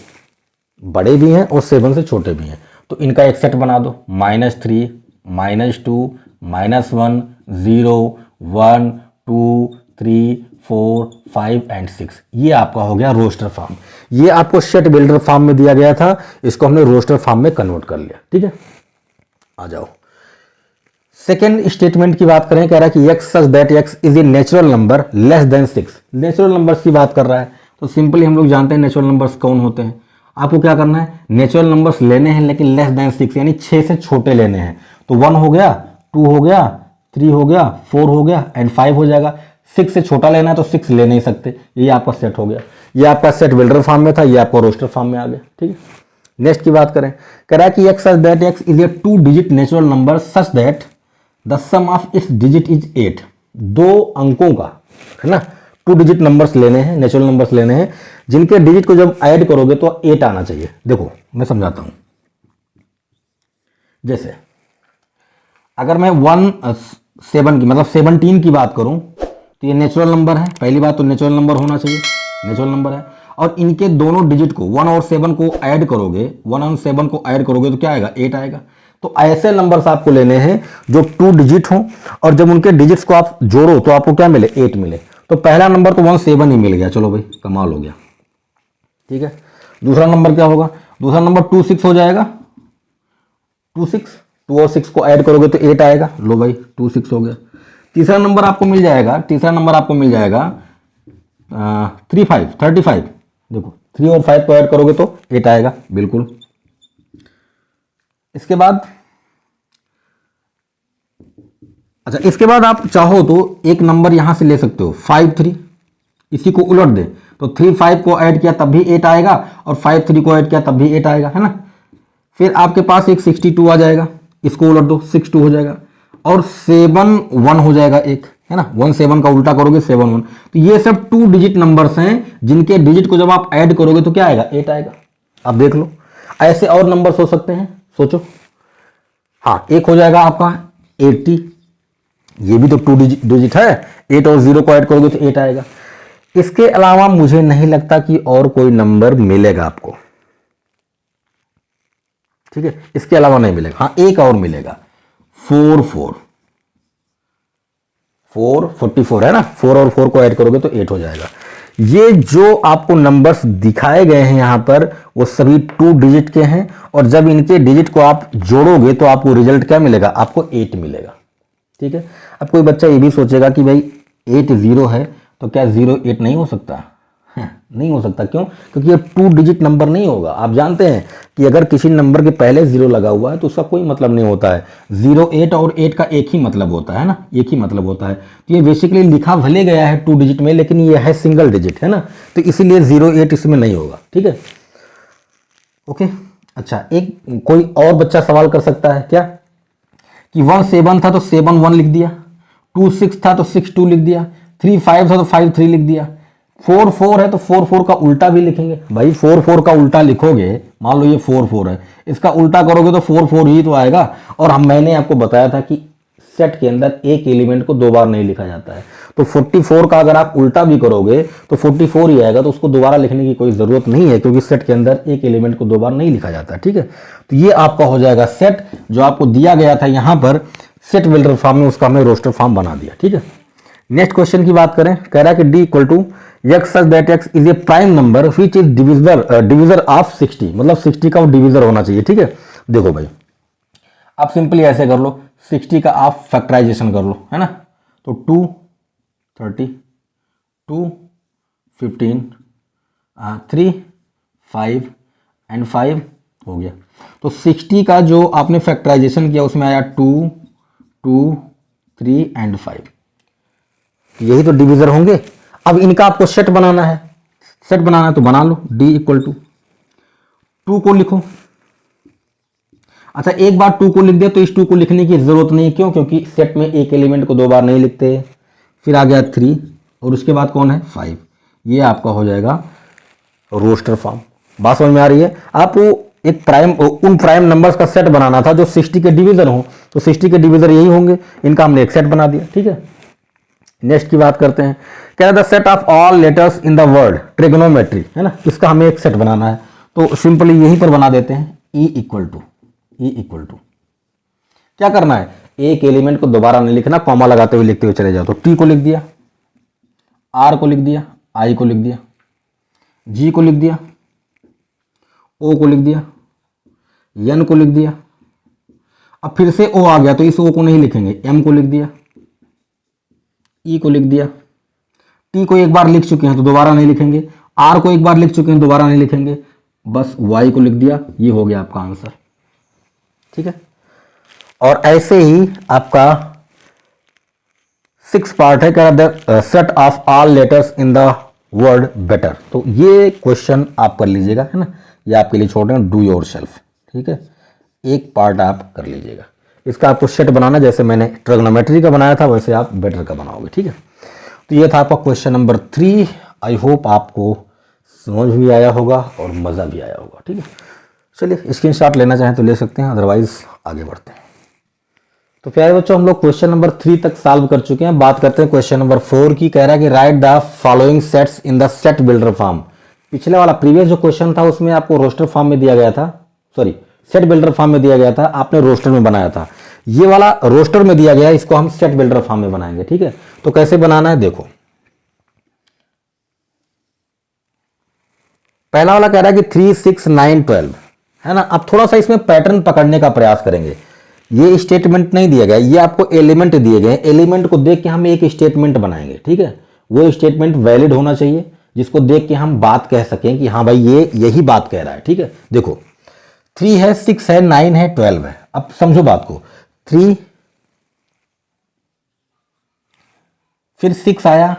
बड़े भी हैं और 7 से छोटे भी हैं। तो इनका एक सेट बना दो, -3, -2, -1, 0, 1, 2, 3, 4, 5 एंड 6। ये आपका हो गया रोस्टर फॉर्म। ये आपको सेट बिल्डर फॉर्म में दिया गया था, इसको हमने रोस्टर फॉर्म में कन्वर्ट कर लिया। ठीक है, आ जाओ सेकेंड स्टेटमेंट की बात करें। कह रहा है कि x such that x is a natural number less than 6। Natural numbers की बात कर रहा है, तो सिंपली हम लोग जानते हैं नेचुरल नंबर्स कौन होते हैं। आपको क्या करना है, नेचुरल नंबर्स लेने हैं लेकिन लेस देन 6 यानी 6 से छोटे लेने हैं। तो 1 हो गया, 2 हो गया, 3 हो गया, 4 हो गया एंड 5 हो जाएगा। 6 से छोटा लेना है तो 6 ले नहीं सकते। ये आपका सेट हो गया। ये आपका सेट बिल्डर फॉर्म में था, ये आपको रोस्टर फॉर्म में आ गया। ठीक है, नेक्स्ट की बात करें। कह रहा है कि x such that x is a 2 digit natural number such that the sum of its digit is 8। 2 अंकों का, है ना, 2 डिजिट नंबर्स लेने हैं, नेचुरल नंबर्स लेने हैं जिनके डिजिट को जब ऐड करोगे तो 8 आना चाहिए। देखो मैं समझाता हूं। जैसे अगर मैं 7 की मतलब 17 की बात करूं तो ये नेचुरल नंबर है, पहली बात तो नेचुरल नंबर होना चाहिए, नेचुरल नंबर है। और इनके दोनों डिजिट को 1 और 7 को ऐड करोगे, 1 और 7 को ऐड करोगे तो क्या आएगा, 8 आएगा। तो ऐसे नंबर्स आपको लेने हैं जो 2 डिजिट हो और जब उनके डिजिट्स को आप जोड़ो तो आपको क्या मिले, 8 मिले। तो पहला नंबर तो 17 ही मिल गया, चलो भाई कमाल हो गया, ठीक है। दूसरा नंबर क्या होगा, दूसरा नंबर 26 हो जाएगा, 26, 2 और 6 को ऐड करोगे तो 8 आएगा, लो भाई 26 हो गया। तीसरा नंबर आपको मिल जाएगा, तीसरा नंबर आपको मिल जाएगा 35, देखो 3 और 5 को ऐड करोगे तो 8 आएगा, बिल्कुल। इसके बाद अच्छा, इसके बाद आप चाहो तो एक नंबर यहां से ले सकते हो 53, इसी को उलट दे तो 3 5 को ऐड किया तब भी 8 आएगा और 5 3 को ऐड किया तब भी 8 आएगा, है ना। फिर आपके पास एक 62 आ जाएगा, इसको उलट दो 62 हो जाएगा और 7 1 हो जाएगा एक, है ना। 1 7 का उल्टा करोगे 7 1। तो ये सब 2 डिजिट नंबर्स हैं जिनके डिजिट को जब आप ऐड करोगे तो क्या आएगा, 8 आएगा। अब देख लो ऐसे और नंबर्स हो सकते हैं, सोचो। हाँ, एक हो जाएगा आपका 80, ये भी तो 2 डिजिट है, 8 और 0 को ऐड करोगे तो 8 आएगा। इसके अलावा मुझे नहीं लगता कि और कोई नंबर मिलेगा आपको, ठीक है, इसके अलावा नहीं मिलेगा। हाँ, एक और मिलेगा 44 है ना, 4 और 4 को ऐड करोगे तो 8 हो जाएगा। ये जो आपको नंबर्स दिखाए गए हैं यहां पर वो सभी 2 डिजिट के हैं और जब इनके डिजिट को आप जोड़ोगे तो आपको रिजल्ट क्या मिलेगा, आपको 8 मिलेगा, ठीक है। अब कोई बच्चा ये भी सोचेगा कि भाई 8 0 है तो क्या 0 8 नहीं हो सकता, नहीं हो सकता। क्यों, क्योंकि ये 2 डिजिट नंबर नहीं होगा। आप जानते हैं कि अगर किसी नंबर के पहले 0 लगा हुआ है तो उसका कोई मतलब नहीं होता है। 0 8 और 8 का एक ही मतलब होता है ना, एक ही मतलब होता है। तो ये बेसिकली लिखा भले गया है 2 डिजिट में लेकिन ये है सिंगल डिजिट, है ना, तो इसीलिए 0 8 इसमें नहीं होगा, ठीक है, ओके। अच्छा, एक कोई और बच्चा सवाल कर सकता है क्या कि 1 7 था तो 7 1 लिख दिया, 2 6 था तो 6 2 लिख दिया, 3 5 था तो 5 3 लिख दिया, 4 4 है तो 4 4 का उल्टा भी लिखेंगे। भाई 4 4 का उल्टा लिखोगे, मान लो ये 4 4 है, इसका उल्टा करोगे तो 4 4 ही तो आएगा। और मैंने आपको बताया था कि सेट के अंदर एक एलिमेंट को 2 बार नहीं लिखा जाता है, तो 44 का अगर आप उल्टा भी करोगे तो 44 ही आएगा, तो उसको दोबारा लिखने की कोई जरूरत नहीं है क्योंकि सेट के अंदर एक एलिमेंट को 2 बार नहीं लिखा जाता है, ठीक है। तो ये आपका हो जाएगा सेट, जो आपको दिया गया था यहां पर सेट बिल्डर फॉर्म में, उसका हमने रोस्टर फॉर्म बना दिया, ठीक है। नेक्स्ट क्वेश्चन की बात करें, कह रहा है कि d equal to x such that x is a prime number which is divisor of 60, मतलब 60 का वो डिविजर होना चाहिए, ठीक है। देखो भाई आप सिंपली ऐसे कर लो, 60 का आप फैक्टराइजेशन कर लो, है ना, तो 2 30 2 15 3 5 एंड 5 हो गया। तो 60 का जो आपने फैक्टराइजेशन किया उसमें आया 2 2 3 एंड 5, यही तो डिविजर होंगे। अब इनका आपको सेट बनाना है, सेट बनाना है तो बना लो, d इक्वल टू 2 को लिखो। अच्छा, एक बार 2 को लिख दिया तो इस 2 को लिखने की जरूरत नहीं, क्यों, क्योंकि सेट में एक एलिमेंट को 2 बार नहीं लिखते। फिर आ गया 3 और उसके बाद कौन है 5, ये आपका हो जाएगा रोस्टर फॉर्म। बात समझ में आ रही है। आपको एक प्राइम, उन प्राइम नंबर्स का सेट बनाना था जो 60 के डिविजर हो, तो 60 के डिविजर यही होंगे, इनका हमने एक सेट बना दिया, ठीक है। नेक्स्ट की बात करते हैं, क्या the set of all letters in the word trigonometry, है ना, इसका हमें एक सेट बनाना है तो सिंपली यहीं पर बना देते हैं, ई इक्वल टू क्या करना है, एक एलिमेंट को दोबारा नहीं लिखना, कॉमा लगाते हुए लिखते हुए चले जाओ। तो टी को लिख दिया, आर को लिख दिया, आई को लिख दिया, जी को लिख दिया, ओ को लिख दिया, एन को लिख दिया। अब फिर से ओ आ गया तो इस ओ को नहीं लिखेंगे, एम को लिख दिया, ई को लिख दिया, टी को एक बार लिख चुके हैं तो दोबारा नहीं लिखेंगे, आर को एक बार लिख चुके हैं दोबारा नहीं लिखेंगे, बस वाई को लिख दिया, ये हो गया आपका आंसर, ठीक है। और ऐसे ही आपका 6 पार्ट है, क्या the set of all letters in the word better. तो ये क्वेश्चन आप कर लीजिएगा, है ना, ये आपके लिए छोड़ रहे हैं, डू योर सेल्फ, ठीक है, एक पार्ट आप कर लीजिएगा। इसका आपको सेट बनाना, जैसे मैंने ट्रिग्नोमेट्री का बनाया था वैसे आप बेटर का बनाओगे, ठीक है। तो ये था आपका क्वेश्चन नंबर 3। आई होप आपको समझ भी आया होगा और मज़ा भी आया होगा, ठीक है। चलिए स्क्रीनशॉट लेना चाहें तो ले सकते हैं, अदरवाइज आगे बढ़ते हैं। तो प्यारे बच्चों हम लोग क्वेश्चन नंबर 3 तक सॉल्व कर चुके हैं। बात करते हैं क्वेश्चन नंबर 4 की। कह रहा है कि write the following sets in the set builder form. पिछले वाला प्रीवियस जो क्वेश्चन था उसमें आपको रोस्टर फॉर्म में दिया गया था, सॉरी सेट बिल्डर फॉर्म में दिया गया था, आपने रोस्टर में बनाया था। ये वाला रोस्टर में दिया गया है, इसको हम सेट बिल्डर फॉर्म में बनाएंगे। ठीक है, तो कैसे बनाना है देखो। पहला वाला कह रहा है कि 3, 6, 9, 12 है ना। अब थोड़ा सा इसमें पैटर्न पकड़ने का प्रयास करेंगे। ये स्टेटमेंट नहीं दिया गया, ये आपको एलिमेंट दिए गए। एलिमेंट को देख के हम एक स्टेटमेंट बनाएंगे। ठीक है, वो स्टेटमेंट वैलिड होना चाहिए जिसको देख के हम बात कह सकें कि हाँ भाई ये यही बात कह रहा है। ठीक है, देखो 3 है, 6 है, 9 है, 12 है। अब समझो बात को, 3 फिर 6 आया,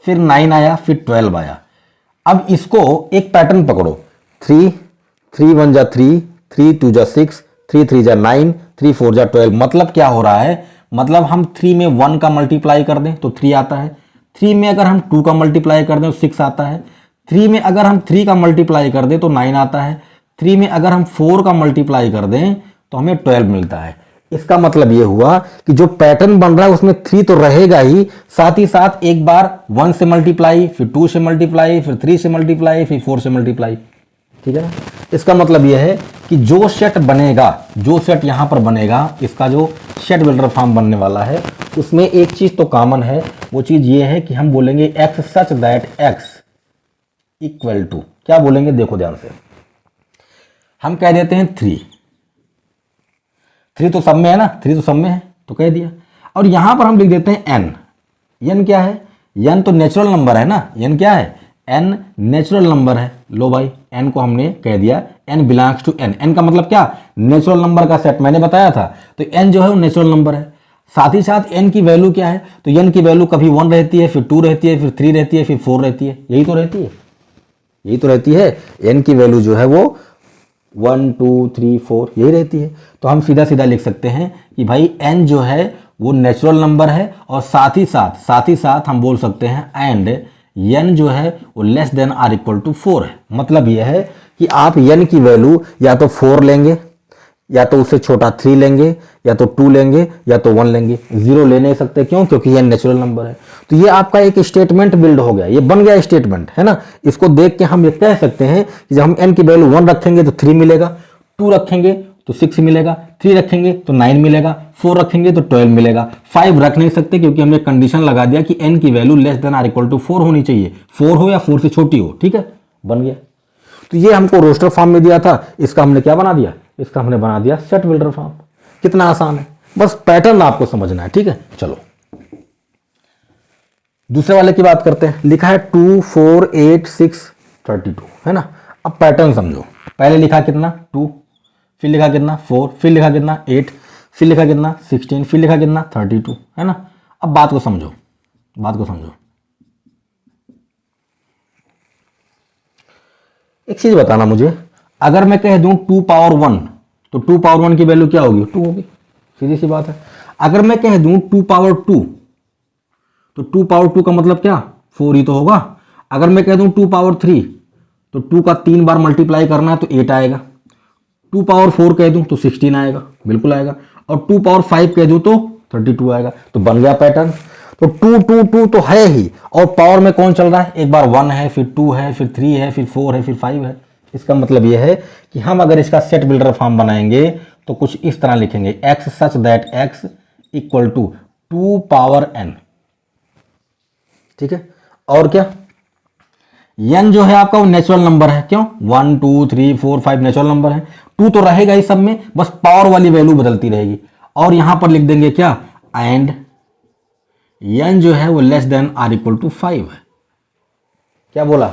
फिर 9 आया, फिर 12 आया। अब इसको एक पैटर्न पकड़ो, 3, 3 1 जा 3, 3 2 जा 6, 3 3 जा 9, 3 4 जा 12। मतलब क्या हो रहा है, मतलब हम 3 में 1 का मल्टीप्लाई कर दें तो 3 आता है, 3 में अगर हम 2 का मल्टीप्लाई कर दें तो 6 आता है, 3 में अगर हम 3 का मल्टीप्लाई कर दें तो 9 आता है, 3 में अगर हम 4 का मल्टीप्लाई कर दें तो हमें 12 मिलता है। इसका मतलब यह हुआ कि जो पैटर्न बन रहा है उसमें 3 तो रहेगा ही, साथ ही साथ एक बार 1 से मल्टीप्लाई, फिर 2 से मल्टीप्लाई, फिर 3 से मल्टीप्लाई, फिर 4 से मल्टीप्लाई। ठीक है ना, इसका मतलब यह है कि जो सेट बनेगा, जो सेट यहां पर बनेगा, इसका जो सेट बिल्डर फॉर्म बनने वाला है उसमें एक चीज तो कॉमन है। वो चीज ये है कि हम बोलेंगे x such that x equal to, क्या बोलेंगे देखो ध्यान से, हम कह देते हैं 3 तो सब में है ना, 3 तो सब में है तो कह दिया। और यहां पर हम लिख देते हैं n। n क्या है, n तो नेचुरल नंबर है ना, n क्या है, n नेचुरल नंबर है। लो भाई n को हमने कह दिया n belongs to n। n का मतलब क्या, नेचुरल नंबर का सेट मैंने बताया था, तो n जो है वो नेचुरल नंबर है। साथ ही साथ n की वैल्यू क्या है, तो n की वैल्यू कभी 1 रहती है, फिर 2 रहती है, फिर 3 रहती है, फिर 4 रहती है। यही तो रहती है, यही तो रहती है। n की वैल्यू जो है वो 1 2 3 4 यही रहती है। तो हम सीधा सीधा लिख सकते हैं कि भाई n जो है वो नेचुरल नंबर है, और साथ ही साथ हम बोल सकते हैं एंड n जो है वो less than or equal to 4 है। मतलब यह है कि आप n की वैल्यू या तो 4 लेंगे, या तो उससे छोटा 3 लेंगे, या तो 2 लेंगे, या तो 1 लेंगे। 0 ले नहीं सकते, क्यों, क्योंकि n नेचुरल नंबर है। तो ये आपका एक स्टेटमेंट बिल्ड हो गया, ये बन गया स्टेटमेंट, है ना। इसको देख के हम ये कह सकते हैं कि जब हम n की वैल्यू 1 रखेंगे तो 3 मिलेगा, 2 रखेंगे तो 6 मिलेगा, 3 रखेंगे तो 9 मिलेगा, 4 रखेंगे तो 12 मिलेगा। 5 रख नहीं सकते क्योंकि हमने कंडीशन लगा दिया कि n की value less than or equal to 4 होनी चाहिए, 4 हो या 4 से छोटी हो। ठीक है, बन गया। तो ये हमको रोस्टर फॉर्म में दिया था, इसका हमने क्या बना दिया, इसका हमने बना दिया सेट बिल्डर फॉर्म। कितना आसान है, बस पैटर्न आपको समझना है। ठीक है, चलो दूसरे वाले की बात करते हैं। लिखा है 2 4 8 6 32 है ना। अब पैटर्न समझो, पहले लिखा कितना 2, फिर लिखा कितना 4, फिर लिखा कितना 8, फिर लिखा कितना 16, फिर लिखा कितना 32 है ना। अब बात को समझो, बात को समझो। एक चीज बताना मुझे, अगर मैं कह दूं 2 पावर 1 तो 2 पावर 1 की वैल्यू क्या होगी, 2 होगी, सीधी सी बात है। अगर मैं कह दूं 2 पावर 2 तो 2 पावर 2 का मतलब क्या, 4 ही तो होगा। अगर मैं कह दूं 2 पावर 3 तो 2 का 3 बार मल्टीप्लाई करना है तो 8 आएगा। 2 पावर 4 कह दूं तो 16 आएगा, बिल्कुल आएगा। और 2 पावर 5 कह दूं तो 32 आएगा। तो बन गया पैटर्न। तो 2 2 2 तो है ही, और पावर में कौन चल रहा है, एक बार 1 है, फिर 2 है, फिर 3 है, फिर 4 है, फिर 5 है। इसका मतलब यह है कि हम अगर इसका सेट बिल्डर फॉर्म बनाएंगे तो कुछ इस तरह लिखेंगे, x such that x equal to 2 power n। ठीक है, और क्या, n जो है आपका वो नेचुरल नंबर है, क्यों, 1 2 3 4 5 नेचुरल नंबर है। 2 तो रहेगा ही सब में, बस पावर वाली वैल्यू बदलती रहेगी। और यहां पर लिख देंगे क्या, एंड n जो है वो less than or equal to 5 है। क्या बोला,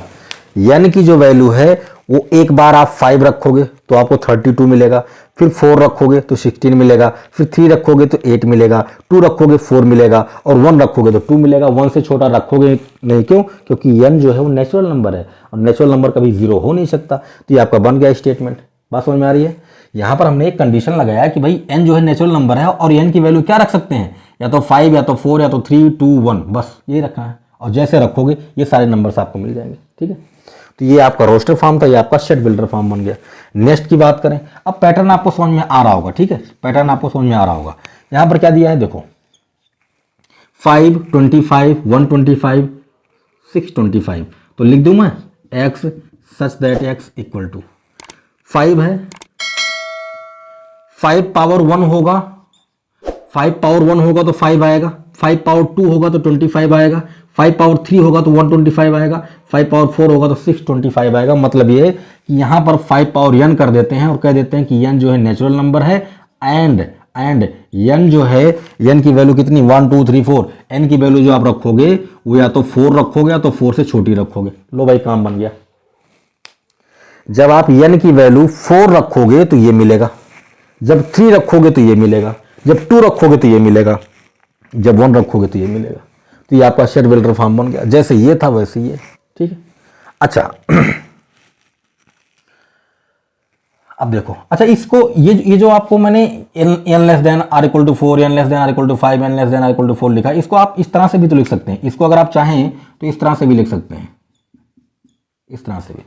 n की जो वैल्यू है वो एक बार आप 5 रखोगे तो आपको 32 मिलेगा, फिर 4 रखोगे तो 16 मिलेगा, फिर 3 रखोगे तो 8 मिलेगा, 2 रखोगे 4 मिलेगा, और 1 रखोगे तो 2 मिलेगा। 1 से छोटा रखोगे नहीं, क्यों, क्योंकि n जो है वो नेचुरल नंबर है, और नेचुरल नंबर कभी 0 हो नहीं सकता। तो ये आपका बन गया स्टेटमेंट। बात समझ में आ रही है। यहां पर हमने एक कंडीशन लगाया कि भाई n जो है नेचुरल नंबर है, और n की वैल्यू क्या रख सकते हैं, या तो 5, या तो 4, या तो 3 2 1, बस यही रखना है। और जैसे रखोगे ये सारे नंबर्स आपको मिल जाएंगे। ठीक है, तो ये आपका रोस्टर फॉर्म था, ये आपका सेट बिल्डर फॉर्म बन गया। नेक्स्ट की बात करें, अब पैटर्न आपको समझ में आ रहा होगा, ठीक है, पैटर्न आपको समझ में आ रहा होगा। यहां पर क्या दिया है देखो, 5, 25, 125, 625, तो लिख दूं मैं x such that x equal to 5 है, 5 पावर 1 होगा, 5 पावर 1 होगा तो 5 आएगा, 5 पावर 2 होगा तो 25 आएगा, 5 पावर 3 होगा तो 125 आएगा, 5 पावर 4 होगा तो 625 आएगा। मतलब ये कि यहाँ पर 5 पावर n कर देते हैं और कह देते हैं कि n जो है नेचुरल नंबर है एंड n जो है, n की वैल्यू कितनी 1 2 3 4, n की वैल्यू जो आप रखोगे वो या तो 4 रखोगे या तो 4 से छोटी रखोगे। लो भाई काम बन गया। जब आप n की वैल्यू 4 रखोगे तो ये मिलेगा, जब 3 रखोगे तो ये मिलेगा, जब 2 रखोगे तो ये मिलेगा, जब 1 रखोगे तो ये मिलेगा। तो ये आपका सेट बिल्डर फॉर्म बन गया, जैसे ये था वैसे ये, ठीक है। अच्छा अब देखो, अच्छा इसको ये जो आपको मैंने n less than or equal to 4, n less than or equal to 5, n less than or equal to 4 लिखा, इसको आप इस तरह से भी तो लिख सकते हैं। इसको अगर आप चाहें तो इस तरह से भी लिख सकते हैं, इस तरह से भी।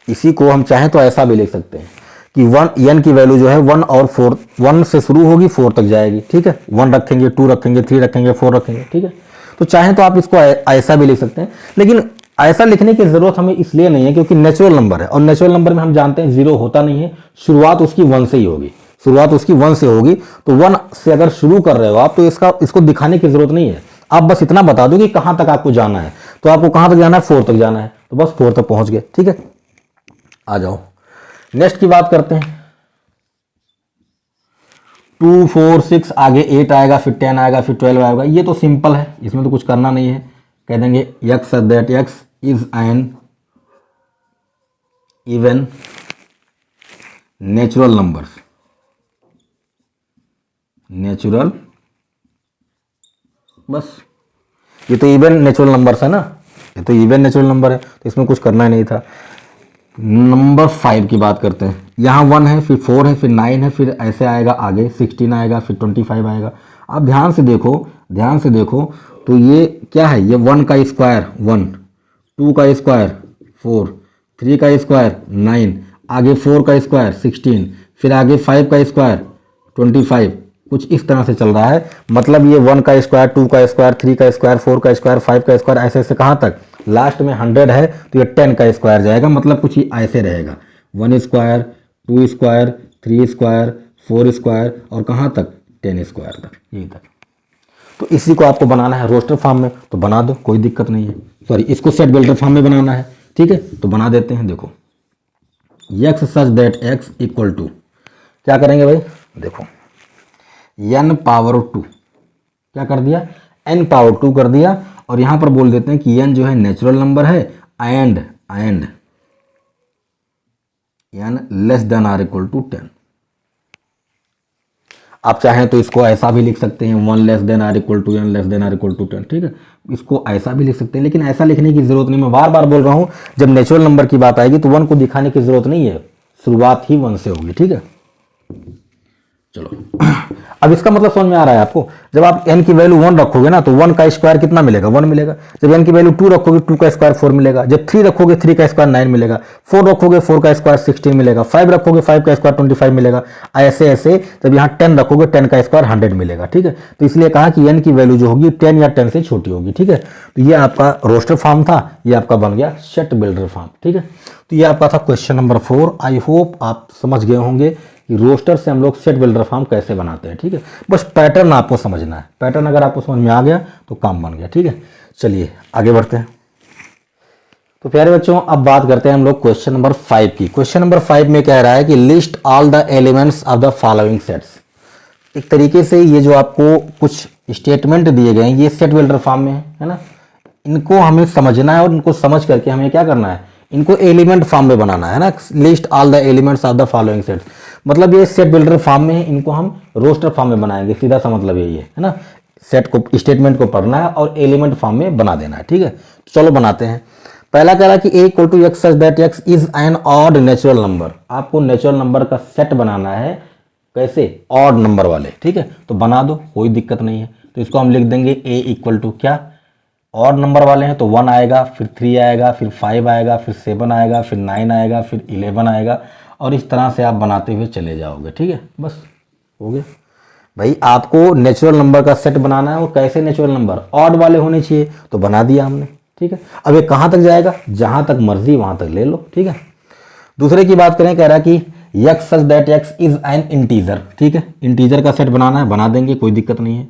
इसी को हम चाहें तो ऐसा भी लिख सकते हैं कि 1 n की वैल्यू जो है 1 और 4, 1 से शुरू होगी 4 तक जाएगी, ठीक है। 1 रखेंगे, 2 रखेंगे, 3 रखेंगे, 4 रखेंगे, ठीक है। तो चाहें तो आप इसको ऐसा भी लिख सकते हैं, लेकिन ऐसा लिखने की जरूरत हमें इसलिए नहीं है क्योंकि नेचुरल नंबर है, और नेचुरल नंबर में हम जानते हैं 0 होता नहीं है, शुरुआत उसकी 1 से ही होगी, शुरुआत उसकी 1 से होगी। तो 1 से अगर शुरू कर रहे हो आप तो इसको दिखाने की जरूरत नहीं है, आप बस इतना बता दो कि कहां तक आपको जाना है। तो आपको कहां तक जाना है, 4 तक जाना है, तो बस 4 तक पहुंच गए, ठीक है। आ जाओ नेक्स्ट की बात करते हैं। 2 4 6 आगे 8 आएगा, फिर 10 आएगा, फिर 12 आएगा। ये तो सिंपल है, इसमें तो कुछ करना नहीं है। कह देंगे x that x is N even natural number, natural, बस ये तो इवन नेचुरल नंबर है ना, ये तो इवन नेचुरल नंबर है, तो इसमें कुछ करना ही नहीं था। नंबर 5 की बात करते हैं। यहाँ 1 है, फिर 4 है, फिर 9 है, फिर ऐसे आएगा आगे 16 आएगा, फिर 25 आएगा। आप ध्यान से देखो, ध्यान से देखो तो ये क्या है, ये 1 का स्क्वायर 1, 2 का स्क्वायर 4, 3 का स्क्वायर 9, आगे 4 का स्क्वायर 16, फिर आगे 5 का स्क्वायर 25, कुछ इस तरह से चल रहा है। मतलब ये 1 का स्क्वायर, 2 का स्क्वायर, 3 का स्क्वायर, 4 का स्क्वायर, 5 का स्क्वायर, ऐसे ऐसे कहाँ तक, लास्ट में 100 है तो ये 10 का स्क्वायर जाएगा। मतलब कुछ ही ऐसे रहेगा, 1 स्क्वायर, 2 स्क्वायर, 3 स्क्वायर, 4 स्क्वायर और कहाँ तक, 10 स्क्वायर तक, यही तक। तो इसी को आपको बनाना है रोस्टर फॉर्म में, तो बना दो, कोई दिक्कत नहीं है। सॉरी, इसको सेट बिल्डर फॉर्म में बनाना है, ठीक है, तो बना देते हैं। देखो x such that x equal to, क्या करेंगे भाई, देखो n पावर 2, क्या कर दिया, n पावर 2 कर दिया, और यहां पर बोल देते हैं कि n जो है नेचुरल नंबर है and n less than or equal to 10। आप चाहें तो इसको ऐसा भी लिख सकते हैं, 1 less than or equal to n less than or equal to 10, ठीक है। इसको ऐसा भी लिख सकते हैं, लेकिन ऐसा लिखने की जरूरत नहीं। मैं बार बार बोल रहा हूं, जब नेचुरल नंबर की बात आएगी तो 1 को दिखाने की जरूरत नहीं है, शुरुआत ही 1 से होगी, ठीक है। चलो अब इसका मतलब समझ में आ रहा है आपको। जब आप n की वैल्यू 1 रखोगे ना तो 1 का स्क्वायर कितना मिलेगा, 1 मिलेगा। जब n की वैल्यू 2 रखोगे, 2 का स्क्वायर 4 मिलेगा। जब 3 रखोगे, 3 का स्क्वायर 9 मिलेगा। 4 रखोगे, 4 का स्क्वायर 16 मिलेगा। 5 रखोगे, 5 का स्क्वायर 25 मिलेगा। ऐसे ऐसे जब यहाँ 10 रखोगे, 10 का स्क्वायर 100 मिलेगा, ठीक है। तो इसलिए कहा कि n की वैल्यू जो होगी 10 या 10 से छोटी होगी, ठीक है। तो ये आपका रोस्टर फॉर्म था, ये आपका बन गया सेट बिल्डर फॉर्म, ठीक है। तो ये आपका था क्वेश्चन नंबर 4। आई होप आप समझ गए होंगे कि रोस्टर से हम लोग सेट बिल्डर फॉर्म कैसे बनाते हैं, ठीक है। बस पैटर्न आपको समझना है, पैटर्न अगर आपको समझ में आ गया तो काम बन गया, ठीक है। चलिए आगे बढ़ते हैं। तो प्यारे बच्चों, अब बात करते हैं हम लोग क्वेश्चन नंबर 5 की। क्वेश्चन नंबर 5 में कह रहा है कि list all the elements of the following sets. एक तरीके से ये जो आपको कुछ स्टेटमेंट दिए गए हैं ये सेट बिल्डर फॉर्म में है ना, इनको हमें समझना है और इनको समझ करके हमें क्या करना है, इनको एलिमेंट फॉर्म में बनाना है ना। List all the elements of the following sets, मतलब ये सेट बिल्डर फॉर्म में है, इनको हम रोस्टर फॉर्म में बनाएंगे। सीधा सा मतलब यही है ना, सेट को, स्टेटमेंट को पढ़ना है और एलिमेंट फॉर्म में बना देना है, ठीक है। तो चलो बनाते हैं। पहला कह रहा है कि a equal to x such that x is an odd natural number. आपको नेचुरल नंबर का सेट बनाना है, कैसे, ऑड नंबर वाले, ठीक है। तो बना दो, कोई दिक्कत नहीं है। तो इसको हम लिख देंगे a इक्वल टू क्या, ऑड नंबर वाले हैं तो 1 आएगा, फिर 3 आएगा, फिर 5 आएगा, फिर 7 आएगा, फिर 9 आएगा, फिर 11 आएगा, और इस तरह से आप बनाते हुए चले जाओगे। ठीक है, बस हो गया भाई। आपको नेचुरल नंबर का सेट बनाना है, और कैसे नेचुरल नंबर ऑड वाले होने चाहिए, तो बना दिया हमने। ठीक है, अब ये कहाँ तक जाएगा, जहाँ तक मर्जी वहाँ तक ले लो। ठीक है, दूसरे की बात करें, कह रहा कि x such that x is an integer. ठीक है, इंटीजर का सेट बनाना है, बना देंगे, कोई दिक्कत नहीं है।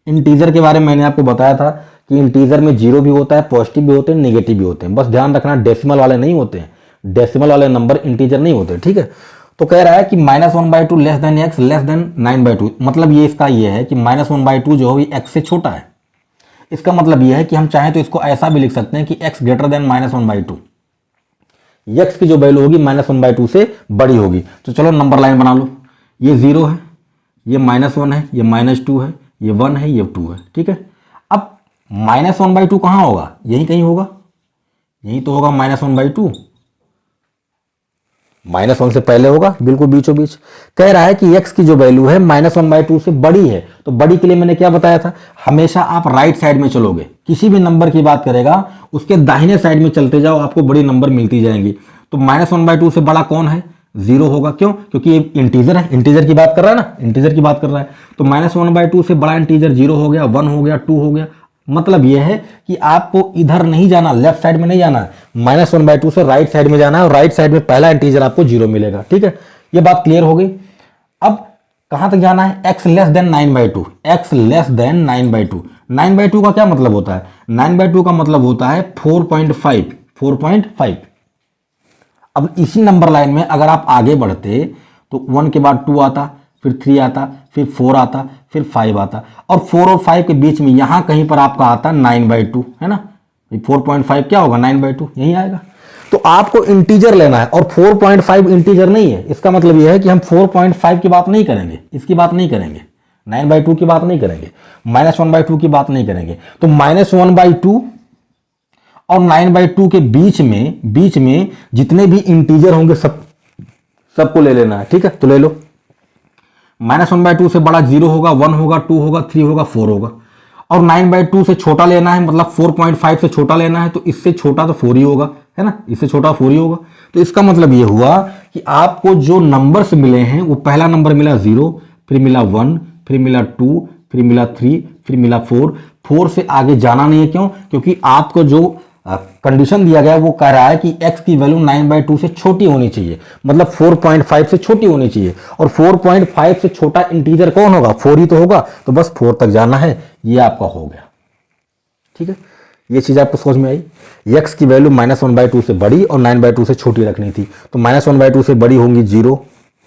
इंटीजर के बारे में मैंने आपको बताया था कि इंटीजर में जीरो भी होता है, पॉजिटिव भी होते हैं, नेगेटिव भी होते हैं। बस ध्यान रखना डेसिमल वाले नहीं होते हैं, डेसिमल वाले नंबर इंटीजर नहीं होते। ठीक है, तो कह रहा है कि -1/2 less than x less than 9/2। मतलब ये इसका ये है कि -1/2 जो है x से छोटा है। इसका मतलब ये है कि हम चाहें तो इसको ऐसा भी लिख सकते हैं कि x ग्रेटर देन -1/2। x की जो वैल्यू होगी -1/2 से बड़ी होगी। तो चलो नंबर लाइन बना लो, ये 0 है, ये -1 है, ये -2 है, ये 1 है, ये 2 है। ठीक है, अब -1/2 कहाँ होगा, यही कहीं होगा, यही तो होगा -1/2। -1 से पहले होगा, बिल्कुल बीचों बीच। कह रहा है कि x की जो वैल्यू है -1/2 से बड़ी है। तो बड़ी के लिए मैंने क्या बताया था, हमेशा आप राइट साइड में चलोगे। किसी भी नंबर की बात करेगा उसके दाहिने साइड में चलते जाओ, आपको बड़ी नंबर मिलती जाएंगी। तो -1/2 से बड़ा कौन है, 0 होगा। क्यों, क्योंकि ये इंटीजर है, इंटीजर की बात कर रहा है ना, इंटीजर की बात कर रहा है। तो -1/2 से बड़ा इंटीजर 0 हो गया, 1 हो गया, 2 हो गया। मतलब यह है कि आपको इधर नहीं जाना, लेफ्ट साइड में नहीं जाना, -1/2 से राइट साइड में जाना है, और राइट साइड में पहला इंटीजर आपको 0 मिलेगा। ठीक है, ये बात क्लियर हो गई। अब कहां तक जाना है, x less than 9/2, x less than 9/2। 9/2 का क्या मतलब होता है, 9/2 का मतलब होता है 4.5। अब इसी नंबर लाइन में अगर आप आगे बढ़ते तो 1 के बाद 2 आता, फिर 3 आता, फिर 4 आता, फिर 5 आता, और 4 और 5 के बीच में यहां कहीं पर आपका आता 9/2, है ना। 4.5 क्या होगा, 9/2 यही आएगा। तो आपको इंटीजर लेना है, और 4.5 इंटीजर नहीं है। इसका मतलब यह है कि हम 4.5 की बात नहीं करेंगे, इसकी बात नहीं करेंगे, 9/2 की बात नहीं करेंगे, -1/2 की बात नहीं करेंगे। तो -1/2 और 9/2 के बीच में जितने भी इंटीजर होंगे सबको ले लेना है। ठीक है, तो ले लो। -1/2 से बड़ा 0 होगा, 1 होगा, 2 होगा, 3 होगा, 4 होगा, और 9/2 से छोटा लेना है, मतलब 4.5 से छोटा लेना है। तो इससे छोटा तो 4 ही होगा, है ना, इससे छोटा 4 ही होगा। तो इसका मतलब ये हुआ कि आपको जो नंबर्स मिले हैं, वो पहला नंबर मिला 0, फिर मिला 1, फिर मिला 2, फिर मिला 3, फिर मिला 4 से आगे जाना नहीं है। क्यों, क्योंकि आपको जो कंडीशन दिया गया वो कह रहा है कि x की वैल्यू 9/2 से छोटी होनी चाहिए, मतलब 4.5 से छोटी होनी चाहिए। और 4.5 से छोटा इंटीजर कौन होगा, 4 ही तो होगा। तो बस 4 तक जाना है, ये आपका हो गया। ठीक है, ये चीज आपको समझ में आई। x की वैल्यू -1/2 से बड़ी और 9/2 से छोटी रखनी थी। तो -1/2 से बड़ी होंगी 0,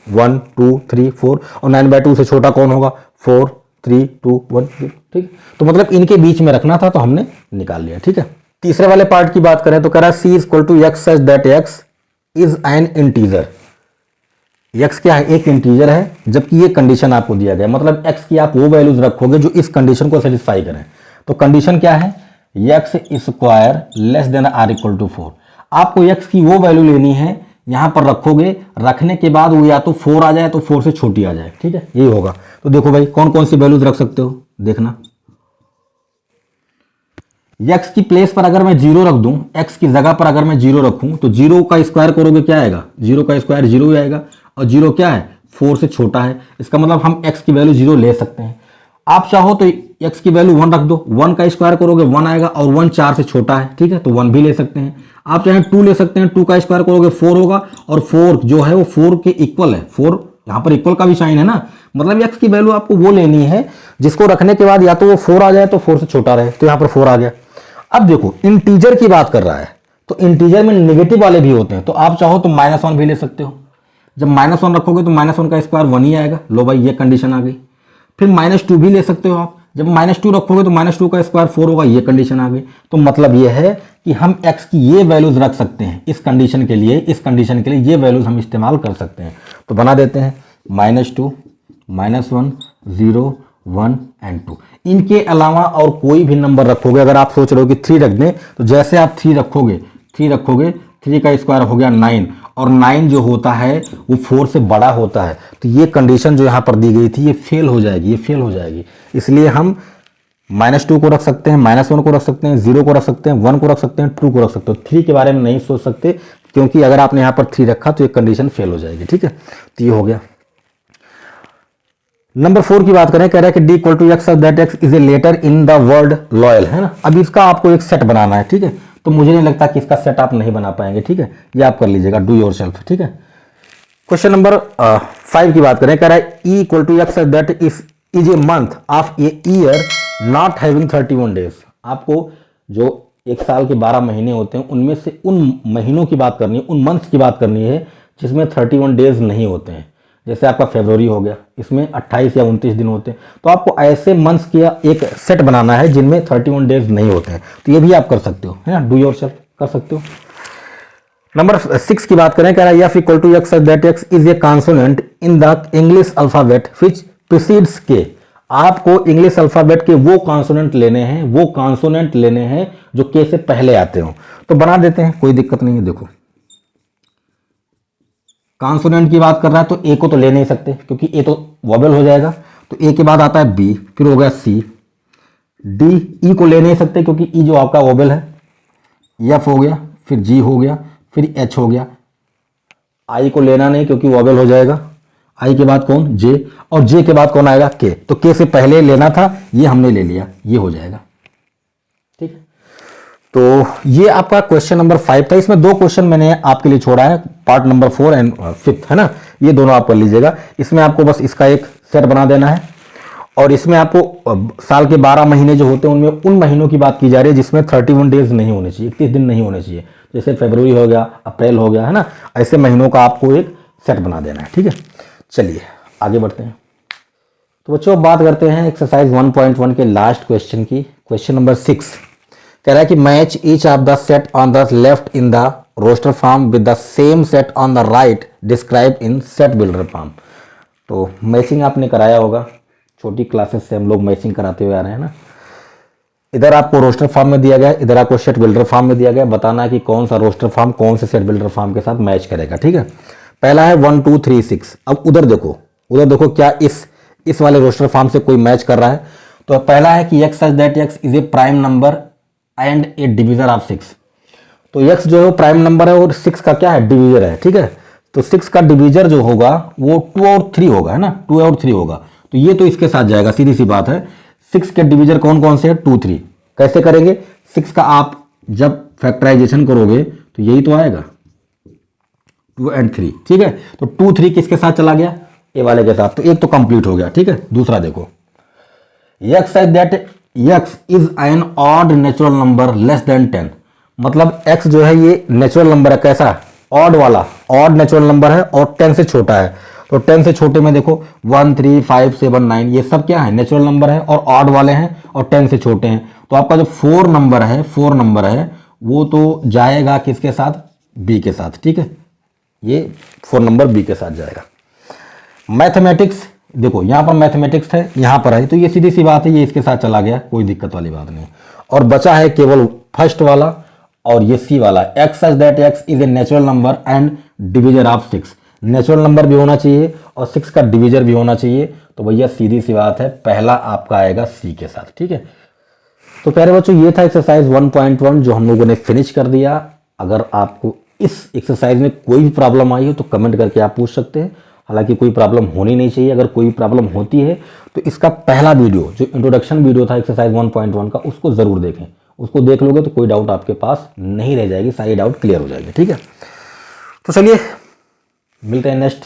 1, 2, 3, 4, और 9/2 से छोटा कौन होगा, 4, 3, 2, 1, 0। ठीक, तो मतलब इनके बीच में रखना था, तो हमने निकाल लिया। ठीक है, तीसरे वाले पार्ट की बात करें तो कह रहा है c = x such that x is an integer. x क्या है, एक इंटीजर है, जबकि ये कंडीशन आपको दिया गया, मतलब x की आप वो वैल्यूज रखोगे जो इस कंडीशन को सेटिस्फाई करें। तो कंडीशन क्या है, x² लेस देन r = 4। आपको x की वो वैल्यू लेनी है, यहां पर रखोगे, रखने के बाद वो या तो 4 आ जाए तो 4 से छोटी आ जाए। ठीक है, यही होगा। तो देखो भाई कौन कौन सी वैल्यूज रख सकते हो, देखना। x की प्लेस पर अगर मैं 0 रख दूं, x की जगह पर अगर मैं 0 रखूं, तो 0 का स्क्वायर करोगे क्या आएगा, 0 का स्क्वायर 0 ही आएगा, और 0 क्या है, 4 से छोटा है। इसका मतलब हम x की वैल्यू 0 ले सकते हैं। आप चाहो तो x की वैल्यू 1 रख दो, 1 का स्क्वायर करोगे 1 आएगा, और 1 4 से छोटा है। ठीक है, तो 1 भी ले सकते हैं। आप चाहे 2 ले सकते हैं, 2 का स्क्वायर करोगे 4 होगा, और 4 जो है वो 4 के इक्वल है। 4 यहां पर इक्वल का भी साइन है ना, मतलब x की वैल्यू आपको वो लेनी है जिसको रखने के बाद या तो वो 4 आ जाए तो 4 से छोटा रहे। तो यहां पर 4 आ गया। अब देखो इंटीजर की बात कर रहा है, तो इंटीजर में नेगेटिव वाले भी होते हैं। तो आप चाहो तो -1 भी ले सकते हो। जब -1 रखोगे तो -1 का स्क्वायर 1 ही आएगा। लो भाई ये कंडीशन आ गई। फिर -2 भी ले सकते हो आप। जब -2 रखोगे तो -2 का स्क्वायर 4 होगा, ये कंडीशन आ गई। तो मतलब ये है कि हम x की ये वैल्यूज रख सकते हैं इस कंडीशन के लिए, इस कंडीशन के लिए ये वैल्यूज हम इस्तेमाल कर सकते हैं। तो बना देते हैं -2, -1, 0, 1 एंड 2। इनके अलावा और कोई भी नंबर रखोगे, अगर आप सोच रहे हो कि 3 रख दें, तो जैसे आप 3 रखोगे, 3 का स्क्वायर हो गया 9, और 9 जो होता है वो 4 से बड़ा होता है। तो ये कंडीशन जो यहाँ पर दी गई थी ये फेल हो जाएगी, ये फेल हो जाएगी। इसलिए हम -2 को रख सकते हैं, -1 को रख सकते हैं, 0 को रख सकते हैं, 1 को रख सकते हैं, 2 को रख सकते हो। 3 के बारे में नहीं सोच सकते, क्योंकि अगर आपने यहाँ पर 3 रखा तो ये कंडीशन फेल हो जाएगी। ठीक है, तो ये हो गया। नंबर 4 की बात करें, कह रहा है कि d equal to x that x is a letter in the word loyal, है ना। अब इसका आपको एक सेट बनाना है। ठीक है, तो मुझे नहीं लगता कि इसका सेट आप नहीं बना पाएंगे। ठीक है, ये आप कर लीजिएगा, डू योर सेल्फ। ठीक है, क्वेश्चन नंबर 5 की बात करें, कह रहा है e equal to x that is a month of a year not having 31 days. आपको जो एक साल के 12 महीने होते हैं उनमें से उन महीनों की बात करनी है, उन मंथ्स की बात करनी है जिसमें 31 डेज नहीं होते हैं। जैसे आपका फरवरी हो गया, इसमें 28 या 29 दिन होते हैं। तो आपको ऐसे मंथ्स का एक सेट बनाना है जिनमें 31 डेज नहीं होते हैं। तो ये भी आप कर सकते हो, है ना, डू योर सेल्फ कर सकते हो। नंबर 6 की बात करें, कह रहा है F equal to x that x is a consonant in the English alphabet which precedes K. आपको इंग्लिश अल्फाबेट के वो कॉन्सोनेंट लेने हैं, वो कॉन्सोनेंट लेने हैं जो के से पहले आते हो। तो बना देते हैं, कोई दिक्कत नहीं है। देखो, कॉन्सोनेंट की बात कर रहा है तो ए को तो ले नहीं सकते क्योंकि ए तो वॉवेल हो जाएगा। तो ए के बाद आता है बी, फिर हो गया सी, डी। ई को ले नहीं सकते क्योंकि ई जो आपका वॉवेल है। एफ हो गया, फिर जी हो गया, फिर एच हो गया। आई को लेना नहीं क्योंकि वॉवेल हो जाएगा। आई के बाद कौन, जे, और जे के बाद कौन आएगा, के। तो के से पहले लेना था, ये हमने ले लिया, ये हो जाएगा। ठीक है, तो ये आपका क्वेश्चन नंबर 5 था। इसमें 2 क्वेश्चन मैंने आपके लिए छोड़ा है, पार्ट नंबर 4 एंड 5, है ना। ये दोनों आप कर लीजिएगा। इसमें आपको बस इसका एक सेट बना देना है, और इसमें आपको साल के 12 महीने जो होते हैं उनमें उन महीनों की बात की जा रही है जिसमें 31 डेज नहीं होने चाहिए, 31 दिन नहीं होने चाहिए। जैसे फरवरी हो गया, अप्रैल हो गया, है ना। ऐसे महीनों का आपको एक सेट बना देना है। ठीक है, चलिए आगे बढ़ते हैं। तो बच्चों अब बात करते हैं एक्सरसाइज 1.1 के लास्ट क्वेश्चन की। क्वेश्चन नंबर 6 कह रहा है कि match each of the set on the left in the roster form with the same set on the right describe in set builder form. तो मैचिंग आपने कराया होगा, छोटी क्लासेस से हम लोग मैचिंग कराते हुए आ रहे हैं ना। इधर आपको रोस्टर फॉर्म में दिया गया, इधर आपको सेट बिल्डर फॉर्म में दिया गया। बताना है कि कौन सा रोस्टर फॉर्म कौन से सेट बिल्डर फॉर्म के साथ मैच करेगा। ठीक है, पहला है 1 2 3 6। अब उधर देखो क्या इस वाले रोस्टर फॉर्म से कोई मैच कर रहा है। तो पहला है कि x that x is a prime number and A divisor of 6। तो एक्स जो है प्राइम नंबर है और 6 का क्या है, डिविजर है। ठीक है, तो 6 का डिविजर जो होगा वो 2 और 3 होगा, है ना, 2 और 3 होगा। तो ये तो इसके साथ जाएगा, सीधी सी बात है। 6 के डिविजर कौन कौन से है, 2 3। कैसे करेंगे, 6 का आप जब फैक्टराइजेशन करोगे तो यही तो आएगा, 2 and 3। ठीक है, तो 2 3 किसके साथ चला गया, ए वाले के साथ। तो एक तो कंप्लीट हो गया। ठीक है, दूसरा देखो, x is that x is an odd natural number less than 10। मतलब एक्स जो है ये नेचुरल नंबर है, कैसा, ऑड वाला, ऑड नेचुरल नंबर है और 10 से छोटा है। तो 10 से छोटे में देखो 1 3 5 7 9, ये सब क्या है, नेचुरल नंबर है और ऑड वाले हैं और 10 से छोटे हैं। तो आपका जो 4 नंबर है वो तो जाएगा किसके साथ, बी के साथ। ठीक है, ये 4 नंबर बी के साथ जाएगा। मैथमेटिक्स देखो, यहां पर मैथमेटिक्स है, यहां पर है, तो ये सीधी सी बात है, ये इसके साथ चला गया, कोई दिक्कत वाली बात नहीं। और बचा है केवल फर्स्ट वाला और ये सी वाला, x such that x is a natural number and divisor of 6। Natural number भी होना चाहिए और 6 का डिविजर भी होना चाहिए। तो भैया सीधी सी बात है, पहला आपका आएगा सी के साथ। ठीक है, तो प्यारे बच्चों ये था एक्सरसाइज 1.1 जो हम लोगों ने फिनिश कर दिया। अगर आपको इस एक्सरसाइज में कोई भी प्रॉब्लम आई हो तो कमेंट करके आप पूछ सकते हैं। हालांकि कोई प्रॉब्लम होनी नहीं चाहिए, अगर कोई प्रॉब्लम होती है तो इसका पहला वीडियो जो इंट्रोडक्शन वीडियो था एक्सरसाइज 1.1 का, उसको ज़रूर देखें। उसको देख लोगे तो कोई डाउट आपके पास नहीं रह जाएगी, सारी डाउट क्लियर हो जाएगी। ठीक है, तो चलिए मिलते हैं नेक्स्ट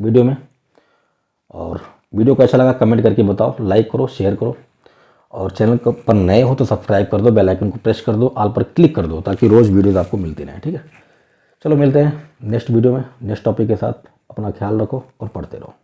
वीडियो में। और वीडियो को अच्छा लगा कमेंट करके बताओ, लाइक करो, शेयर करो, और चैनल पर नए हो तो सब्सक्राइब कर दो, बेल आइकन को प्रेस कर दो, ऑल पर क्लिक कर दो ताकि रोज़ वीडियोज़ आपको मिलती रहें। ठीक है, चलो मिलते हैं नेक्स्ट वीडियो में नेक्स्ट टॉपिक के साथ। अपना ख्याल रखो और पढ़ते रहो।